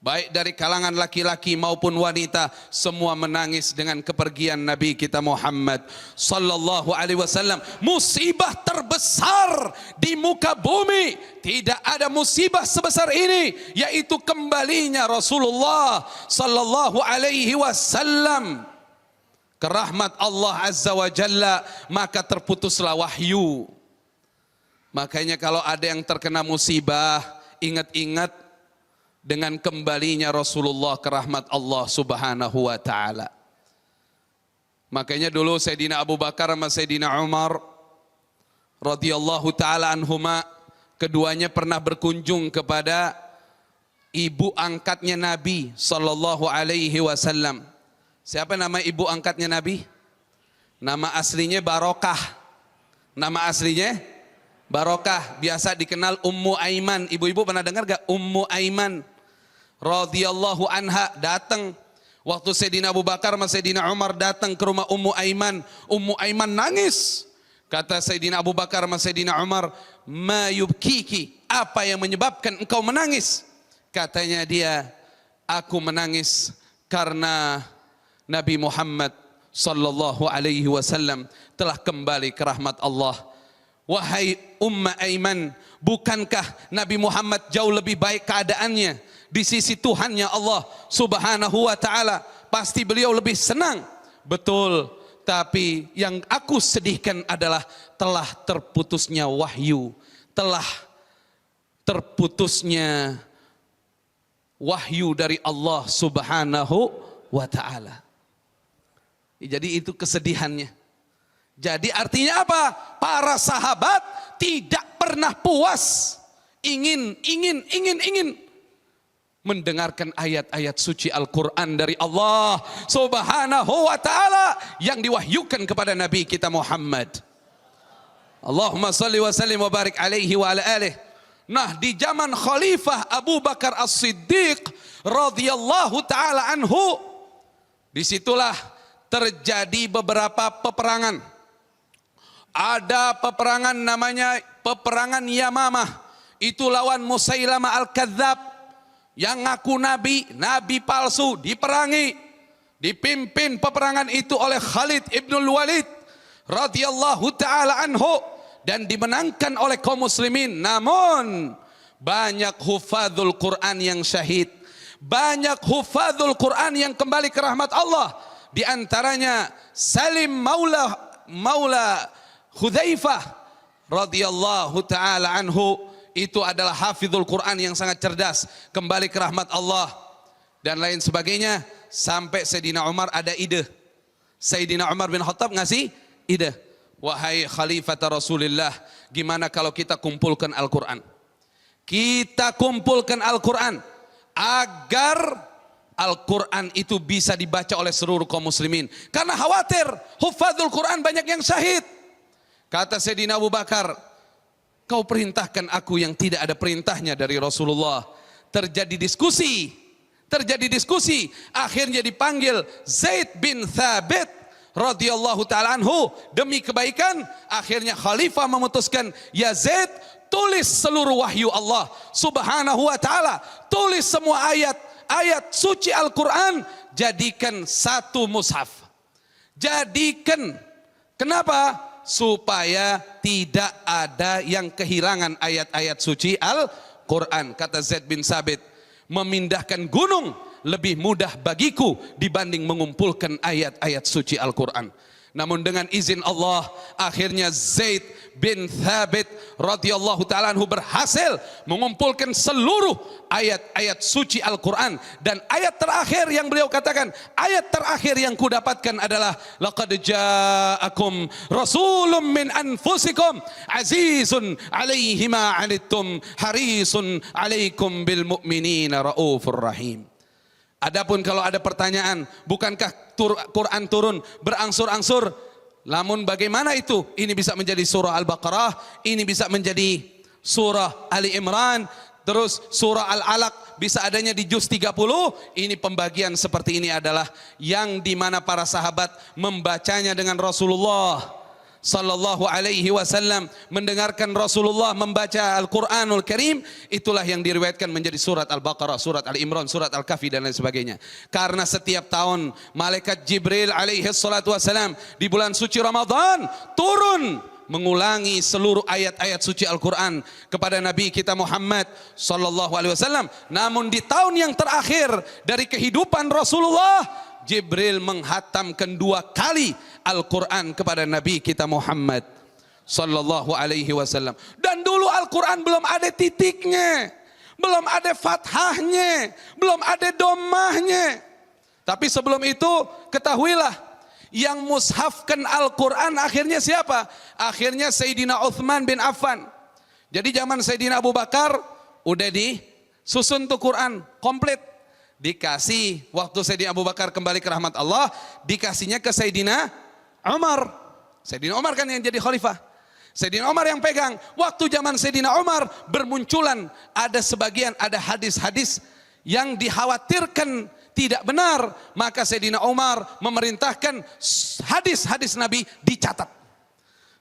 S9: baik dari kalangan laki-laki maupun wanita semua menangis dengan kepergian Nabi kita Muhammad sallallahu alaihi wasallam. Musibah terbesar di muka bumi, tidak ada musibah sebesar ini, yaitu kembalinya Rasulullah sallallahu alaihi wasallam ke rahmat Allah Azza wa Jalla, maka terputuslah wahyu. Makanya kalau ada yang terkena musibah, ingat-ingat dengan kembalinya Rasulullah ke rahmat Allah Subhanahu wa ta'ala. Makanya dulu Sayyidina Abu Bakar sama Sayyidina Umar radhiyallahu ta'ala anhuma, keduanya pernah berkunjung kepada ibu angkatnya Nabi sallallahu alaihi wasallam. Siapa nama ibu angkatnya Nabi? Nama aslinya Barokah. Nama aslinya Barokah, biasa dikenal Ummu Aiman. Ibu-ibu pernah dengar gak Ummu Aiman radhiyallahu anha? Datang waktu Sayyidina Abu Bakar sama Sayyidina Umar datang ke rumah Ummu Aiman. Ummu Aiman nangis. Kata Sayyidina Abu Bakar sama Sayyidina Umar, "Ma yubkiki?" Apa yang menyebabkan engkau menangis? Katanya dia, "Aku menangis karena Nabi Muhammad sallallahu alaihi wasallam telah kembali ke rahmat Allah." Wahai Umma Aiman, bukankah Nabi Muhammad jauh lebih baik keadaannya di sisi Tuhannya Allah Subhanahu wa ta'ala? Pasti beliau lebih senang. Betul, tapi yang aku sedihkan adalah telah terputusnya wahyu, telah terputusnya wahyu dari Allah Subhanahu wa ta'ala. Jadi itu kesedihannya. Jadi artinya apa? Para sahabat tidak pernah puas, ingin mendengarkan ayat-ayat suci Al-Quran dari Allah Subhanahu wa ta'ala yang diwahyukan kepada Nabi kita Muhammad. Allahumma salli wa sallim wa barik alaihi wa ala alihi. Nah, di zaman Khalifah Abu Bakar As-Siddiq radhiyallahu ta'ala anhu, disitulah terjadi beberapa peperangan. Ada peperangan namanya peperangan Yamamah. Itu lawan Musailamah Al-Kadzab yang ngaku nabi palsu, diperangi. Dipimpin peperangan itu oleh Khalid ibnul Walid radhiyallahu ta'ala anhu dan dimenangkan oleh kaum muslimin. Namun banyak hufadzul Quran yang syahid, banyak hufadzul Quran yang kembali ke rahmat Allah. Di antaranya Salim Maula Hudzaifah radhiyallahu ta'ala anhu, itu adalah hafizul Quran yang sangat cerdas, kembali ke rahmat Allah dan lain sebagainya. Sampai Sayyidina Umar ada ide. Sayyidina Umar bin Khattab ngasih ide, "Wahai Khalifah Rasulullah, gimana kalau kita kumpulkan Al-Quran? Kita kumpulkan Al-Quran agar Al-Quran itu bisa dibaca oleh seluruh kaum muslimin. Karena khawatir hufadzul Quran banyak yang syahid. Kata Sayyidina Abu Bakar, kau perintahkan aku yang tidak ada perintahnya dari Rasulullah. Terjadi diskusi. Akhirnya dipanggil Zaid bin Thabit radhiyallahu ta'ala anhu. Demi kebaikan, akhirnya khalifah memutuskan, ya Zaid, tulis seluruh wahyu Allah subhanahu wa ta'ala. Tulis semua ayat suci Al-Quran, jadikan satu mushaf. Jadikan. Kenapa? Supaya tidak ada yang kehilangan ayat-ayat suci Al-Quran. Kata Zaid bin Sabit, memindahkan gunung lebih mudah bagiku dibanding mengumpulkan ayat-ayat suci Al-Quran. Namun dengan izin Allah, akhirnya Zaid bin Thabit radhiyallahu ta'ala anhu berhasil mengumpulkan seluruh ayat-ayat suci Al-Quran. Dan ayat terakhir yang beliau katakan, ayat terakhir yang kudapatkan adalah laqad ja'akum rasulun min anfusikum azizun alaihi ma 'anittum harisun alaikum bil mu'minina raufur rahim. Adapun kalau ada pertanyaan, bukankah Quran turun berangsur-angsur? Namun bagaimana itu? Ini bisa menjadi surah Al-Baqarah, ini bisa menjadi surah Ali Imran, terus surah Al-Alaq bisa adanya di juz 30. Ini pembagian seperti ini adalah yang dimana para sahabat membacanya dengan Rasulullah sallallahu alaihi wasallam, mendengarkan Rasulullah membaca Al-Quranul Karim. Itulah yang diriwayatkan menjadi surat Al-Baqarah, surat Al-Imran, surat Al-Kahfi dan lain sebagainya. Karena setiap tahun malaikat Jibril alaihi salatu wasallam di bulan suci Ramadan turun mengulangi seluruh ayat-ayat suci Al-Quran kepada Nabi kita Muhammad sallallahu alaihi wasallam. Namun di tahun yang terakhir dari kehidupan Rasulullah, Jibril menghatamkan 2 kali Al-Quran kepada Nabi kita Muhammad sallallahu alaihi wasallam. Dan dulu Al-Quran belum ada titiknya, belum ada fathahnya, belum ada dommahnya. Tapi sebelum itu ketahuilah, yang mushafkan Al-Quran akhirnya siapa? Akhirnya Sayyidina Uthman bin Affan. Jadi zaman Sayyidina Abu Bakar udah disusun tuh Quran komplit. Dikasih waktu Sayyidina Abu Bakar kembali ke rahmat Allah, dikasihnya ke Sayyidina Umar. Sayyidina Umar kan yang jadi khalifah. Sayyidina Umar yang pegang. Waktu zaman Sayyidina Umar bermunculan ada hadis-hadis yang dikhawatirkan tidak benar, maka Sayyidina Umar memerintahkan hadis-hadis Nabi dicatat.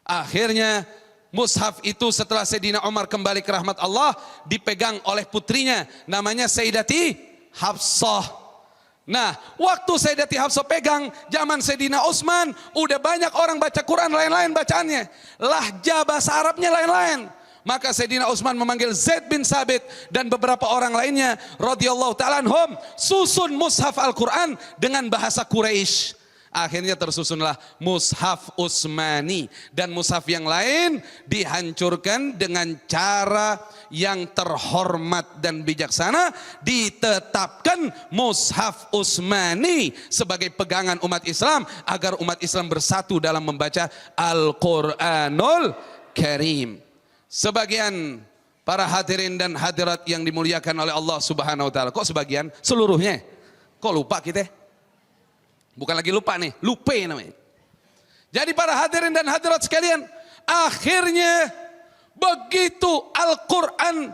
S9: Akhirnya mushaf itu setelah Sayyidina Umar kembali ke rahmat Allah dipegang oleh putrinya namanya Sayyidati Hafsah. Nah, waktu Sayyidati Hafsah pegang, zaman Sayyidina Utsman, udah banyak orang baca Quran lain-lain bacaannya. Lahjah bahasa Arabnya lain-lain. Maka Sayyidina Utsman memanggil Zaid bin Sabit dan beberapa orang lainnya radhiyallahu ta'ala anhum, susun mushaf Al-Quran dengan bahasa Quraisy. Akhirnya tersusunlah mushaf Utsmani, dan mushaf yang lain dihancurkan dengan cara yang terhormat dan bijaksana, ditetapkan mushaf Utsmani sebagai pegangan umat Islam agar umat Islam bersatu dalam membaca Al-Quranul Karim. Sebagian para hadirin dan hadirat yang dimuliakan oleh Allah Subhanahu wa taala. Kok sebagian? Seluruhnya. Kok lupa kita? Bukan lagi lupa nih, lupa namanya. Jadi para hadirin dan hadirat sekalian, akhirnya begitu Al-Quran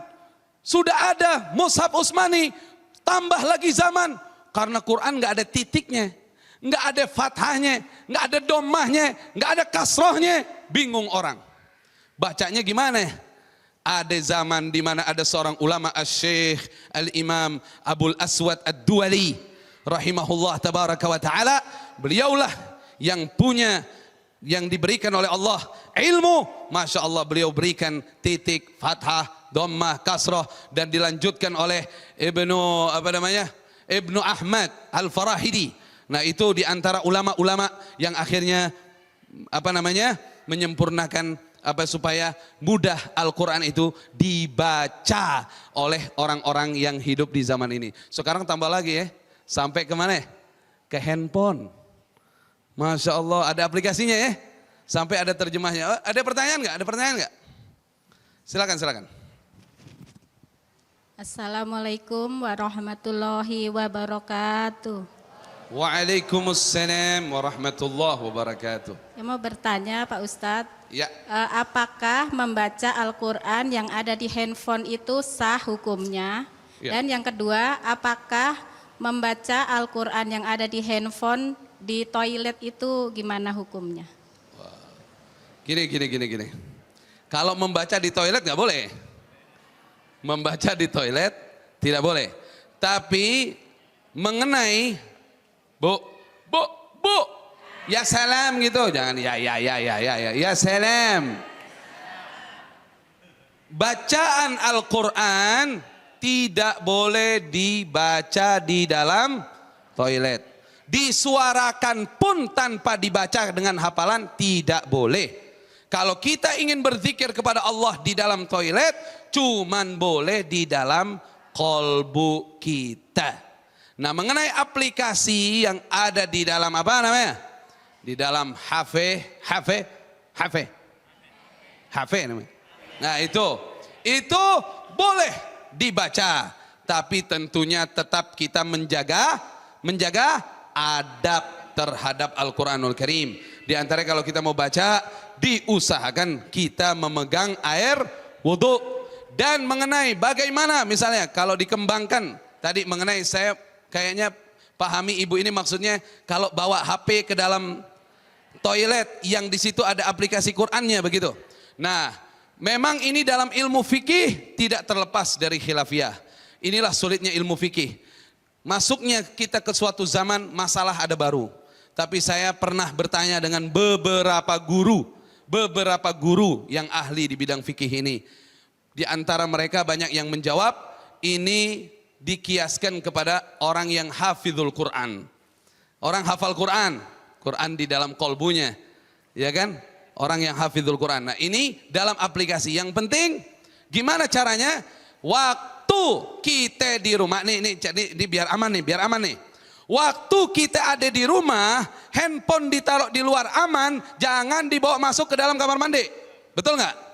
S9: sudah ada mushaf Utsmani, tambah lagi zaman, karena Quran nggak ada titiknya, nggak ada fathahnya, nggak ada dommahnya, nggak ada kasrohnya, bingung orang. Bacanya gimana? Ada zaman di mana ada seorang ulama Asy-Syaikh Al-Imam Abul Aswad Ad-Duwali rahimahullah tabaraka wa ta'ala. Beliaulah yang punya, yang diberikan oleh Allah ilmu. Masya Allah, beliau berikan titik, fathah, dhammah, kasrah, dan dilanjutkan oleh Ibnu Ahmad Al-Farahidi. Nah, itu diantara ulama-ulama yang akhirnya menyempurnakan supaya mudah Al-Quran itu dibaca oleh orang-orang yang hidup di zaman ini. Sekarang tambah lagi ya, sampai kemana? Ke handphone. Masya Allah, ada aplikasinya ya, sampai ada terjemahnya. Ada pertanyaan nggak? Ada pertanyaan nggak? Silakan.
S8: Assalamualaikum warahmatullahi wabarakatuh.
S9: Waalaikumsalam warahmatullahi wabarakatuh.
S8: Saya mau bertanya Pak Ustadz,
S9: Ya,
S8: apakah membaca Al-Quran yang ada di handphone itu sah hukumnya?
S9: Ya.
S8: Dan yang kedua, apakah membaca Al-Quran yang ada di handphone di toilet itu gimana hukumnya?
S9: gini. Kalau membaca di toilet nggak boleh. Membaca di toilet tidak boleh. Tapi mengenai bu, ya salam gitu, jangan ya salam. Bacaan Al-Quran tidak boleh dibaca di dalam toilet. Disuarakan pun tanpa dibaca dengan hafalan tidak boleh. Kalau kita ingin berzikir kepada Allah di dalam toilet, cuman boleh di dalam kolbu kita. Nah, mengenai aplikasi yang ada di dalam apa namanya? Di dalam HP namanya. Nah, itu boleh dibaca, tapi tentunya tetap kita menjaga adab terhadap Al-Quranul Karim. Di antara kalau kita mau baca, diusahakan kita memegang air wudhu. Dan mengenai bagaimana misalnya kalau dikembangkan, tadi mengenai saya kayaknya pahami ibu ini maksudnya kalau bawa HP ke dalam toilet yang di situ ada aplikasi Qur'annya begitu. Nah, memang ini dalam ilmu fikih tidak terlepas dari khilafiyah. Inilah sulitnya ilmu fikih. Masuknya kita ke suatu zaman masalah ada baru. Tapi saya pernah bertanya dengan beberapa guru yang ahli di bidang fikih ini. Di antara mereka banyak yang menjawab ini dikiaskan kepada orang yang hafizul Quran. Orang hafal Quran di dalam kolbunya, ya kan? Orang yang hafizul Quran. Nah, ini dalam aplikasi. Yang penting gimana caranya? Waktu kita di rumah nih biar aman nih. Waktu kita ada di rumah, handphone ditaruh di luar aman, jangan dibawa masuk ke dalam kamar mandi. Betul nggak?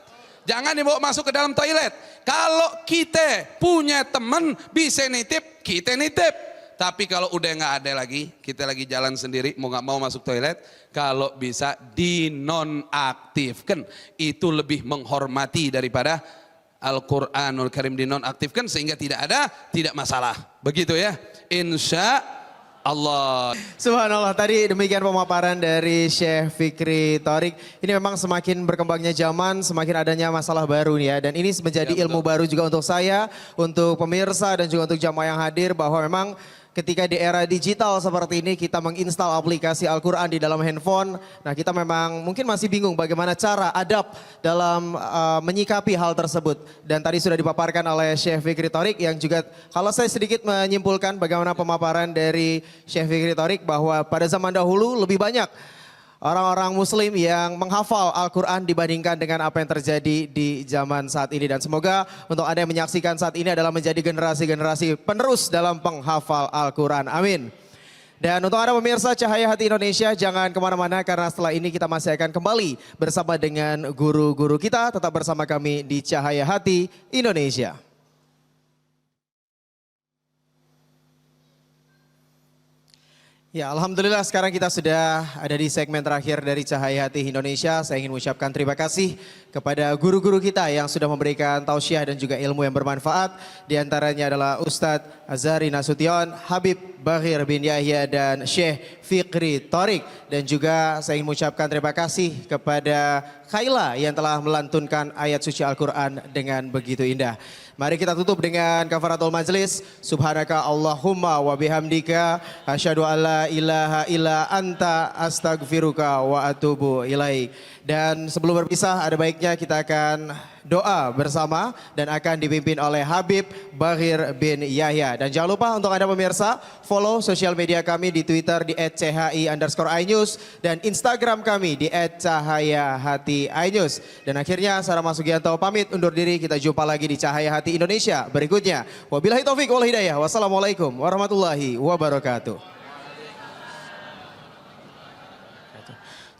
S9: Jangan dibawa masuk ke dalam toilet. Kalau kita punya teman bisa nitip, kita nitip. Tapi kalau udah nggak ada lagi, kita lagi jalan sendiri, mau nggak mau masuk toilet, kalau bisa dinonaktifkan. Itu lebih menghormati daripada Al-Quranul Karim dinonaktifkan sehingga tidak masalah. Begitu ya, insya Allah.
S1: Subhanallah, tadi demikian pemaparan dari Syekh Fikri Thorik. Ini memang semakin berkembangnya zaman, semakin adanya masalah baru nih ya. Dan ini menjadi ilmu baru juga untuk saya, untuk pemirsa dan juga untuk jamaah yang hadir bahwa memang ketika di era digital seperti ini kita menginstal aplikasi Al-Quran di dalam handphone. Nah, kita memang mungkin masih bingung bagaimana cara adab dalam menyikapi hal tersebut. Dan tadi sudah dipaparkan oleh Syekh Fikri Thorik yang juga kalau saya sedikit menyimpulkan bagaimana pemaparan dari Syekh Fikri Thorik bahwa pada zaman dahulu lebih banyak orang-orang muslim yang menghafal Al-Quran dibandingkan dengan apa yang terjadi di zaman saat ini. Dan semoga untuk Anda yang menyaksikan saat ini adalah menjadi generasi-generasi penerus dalam penghafal Al-Quran. Amin. Dan untuk Anda pemirsa Cahaya Hati Indonesia, jangan kemana-mana karena setelah ini kita masih akan kembali bersama dengan guru-guru kita. Tetap bersama kami di Cahaya Hati Indonesia. Ya, alhamdulillah sekarang kita sudah ada di segmen terakhir dari Cahaya Hati Indonesia. Saya ingin mengucapkan terima kasih kepada guru-guru kita yang sudah memberikan tausiah dan juga ilmu yang bermanfaat. Di antaranya adalah Ustadz Azhari Nasution, Habib Bakhir bin Yahya dan Syekh Fikri Thorik. Dan juga saya ingin mengucapkan terima kasih kepada Khaila yang telah melantunkan ayat suci Al-Quran dengan begitu indah. Mari kita tutup dengan kafaratul majlis. Subhanaka Allahumma wa bihamdika asyhadu alla ilaha illa anta astaghfiruka wa atubu ilaik. Dan sebelum berpisah ada baiknya kita akan doa bersama dan akan dipimpin oleh Habib Bakhir bin Yahya. Dan jangan lupa untuk Anda pemirsa follow sosial media kami di Twitter di @chi_inews dan Instagram kami di @cahayahati_inews. Dan akhirnya Sarah Masugianto pamit undur diri, kita jumpa lagi di Cahaya Hati Indonesia berikutnya. Wabillahi taufik wal hidayah. Wassalamualaikum warahmatullahi wabarakatuh.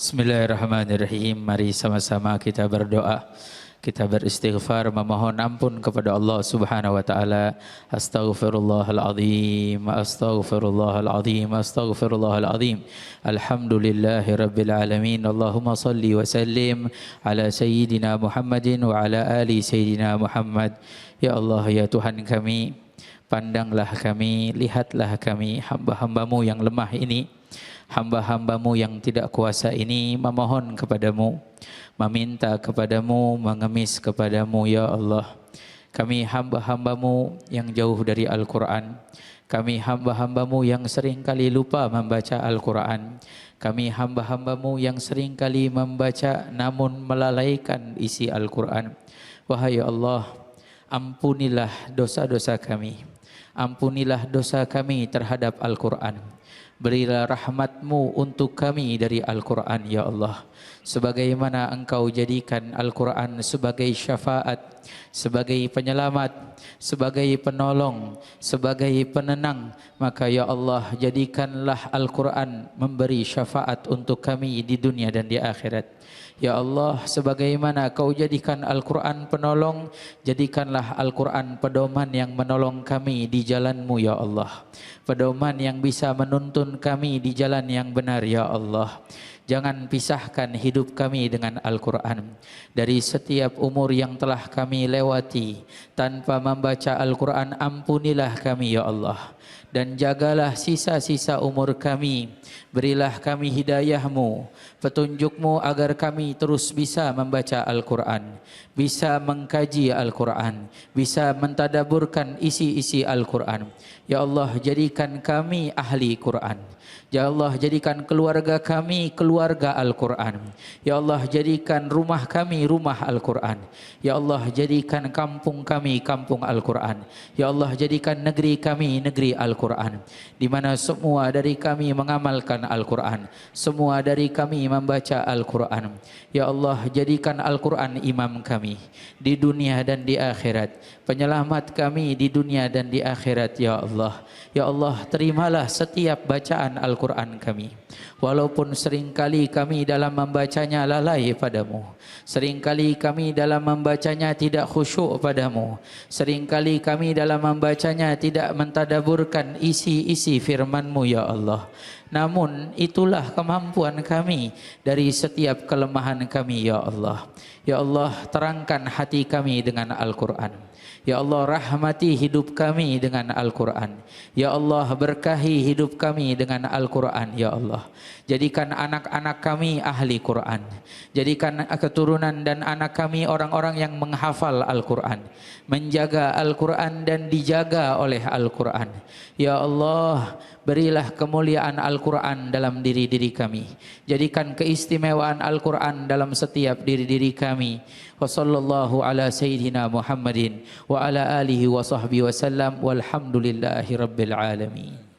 S5: Bismillahirrahmanirrahim. Mari sama-sama kita berdoa. Kita beristighfar memohon ampun kepada Allah Subhanahu wa taala. Astaghfirullahalazim, astaghfirullahalazim, astaghfirullahalazim. Alhamdulillahirabbil alamin. Allahumma salli wa sallim ala sayyidina Muhammadin wa ala ali sayyidina Muhammad. Ya Allah, ya Tuhan kami, pandanglah kami, lihatlah kami, hamba-hambamu yang lemah ini, hamba-hambamu yang tidak kuasa ini, memohon kepadamu, meminta kepadamu, mengemis kepadamu, ya Allah. Kami hamba-hambamu yang jauh dari Al-Quran, kami hamba-hambamu yang seringkali lupa membaca Al-Quran, kami hamba-hambamu yang seringkali membaca namun melalaikan isi Al-Quran. Wahai Allah, ampunilah dosa-dosa kami, ampunilah dosa kami terhadap Al-Quran. Berilah rahmat-Mu untuk kami dari Al-Quran, ya Allah. Sebagaimana Engkau jadikan Al-Quran sebagai syafaat, sebagai penyelamat, sebagai penolong, sebagai penenang, maka ya Allah, jadikanlah Al-Quran memberi syafaat untuk kami di dunia dan di akhirat. Ya Allah, sebagaimana Kau jadikan Al-Quran penolong, jadikanlah Al-Quran pedoman yang menolong kami di jalan-Mu, ya Allah. Pedoman yang bisa menuntun kami di jalan yang benar, ya Allah. Jangan pisahkan hidup kami dengan Al-Quran. Dari setiap umur yang telah kami lewati tanpa membaca Al-Quran, ampunilah kami, ya Allah. Dan jagalah sisa-sisa umur kami. Berilah kami hidayah-Mu, petunjuk-Mu agar kami terus bisa membaca Al-Quran, bisa mengkaji Al-Quran, bisa mentadaburkan isi-isi Al-Quran. Ya Allah, jadikan kami ahli Quran. Ya Allah, jadikan keluarga kami keluarga Al-Quran. Ya Allah, jadikan rumah kami rumah Al-Quran. Ya Allah, jadikan kampung kami kampung Al-Quran. Ya Allah, jadikan negeri kami negeri Al-Quran, di mana semua dari kami mengamalkan Al-Quran, semua dari kami membaca Al-Quran. Ya Allah, jadikan Al-Quran imam kami di dunia dan di akhirat, penyelamat kami di dunia dan di akhirat, ya Allah. Ya Allah, terimalah setiap bacaan Al-Quran kami. Walaupun seringkali kami dalam membacanya lalai padamu, seringkali kami dalam membacanya tidak khusyuk padamu, seringkali kami dalam membacanya tidak mentadaburkan isi-isi firman-Mu, ya Allah. Namun itulah kemampuan kami dari setiap kelemahan kami, ya Allah. Ya Allah, terangkan hati kami dengan Al-Quran. Ya Allah, rahmati hidup kami dengan Al-Quran. Ya Allah, berkahi hidup kami dengan Al-Quran, ya Allah. Jadikan anak-anak kami ahli Quran. Jadikan keturunan dan anak kami orang-orang yang menghafal Al-Quran, menjaga Al-Quran dan dijaga oleh Al-Quran. Ya Allah, berilah kemuliaan Al-Quran dalam diri-diri kami. Jadikan keistimewaan Al-Quran dalam setiap diri-diri kami. Wa sallallahu ala sayyidina Muhammadin wa ala alihi wa sahbihi wa sallam walhamdulillahi rabbil alamin.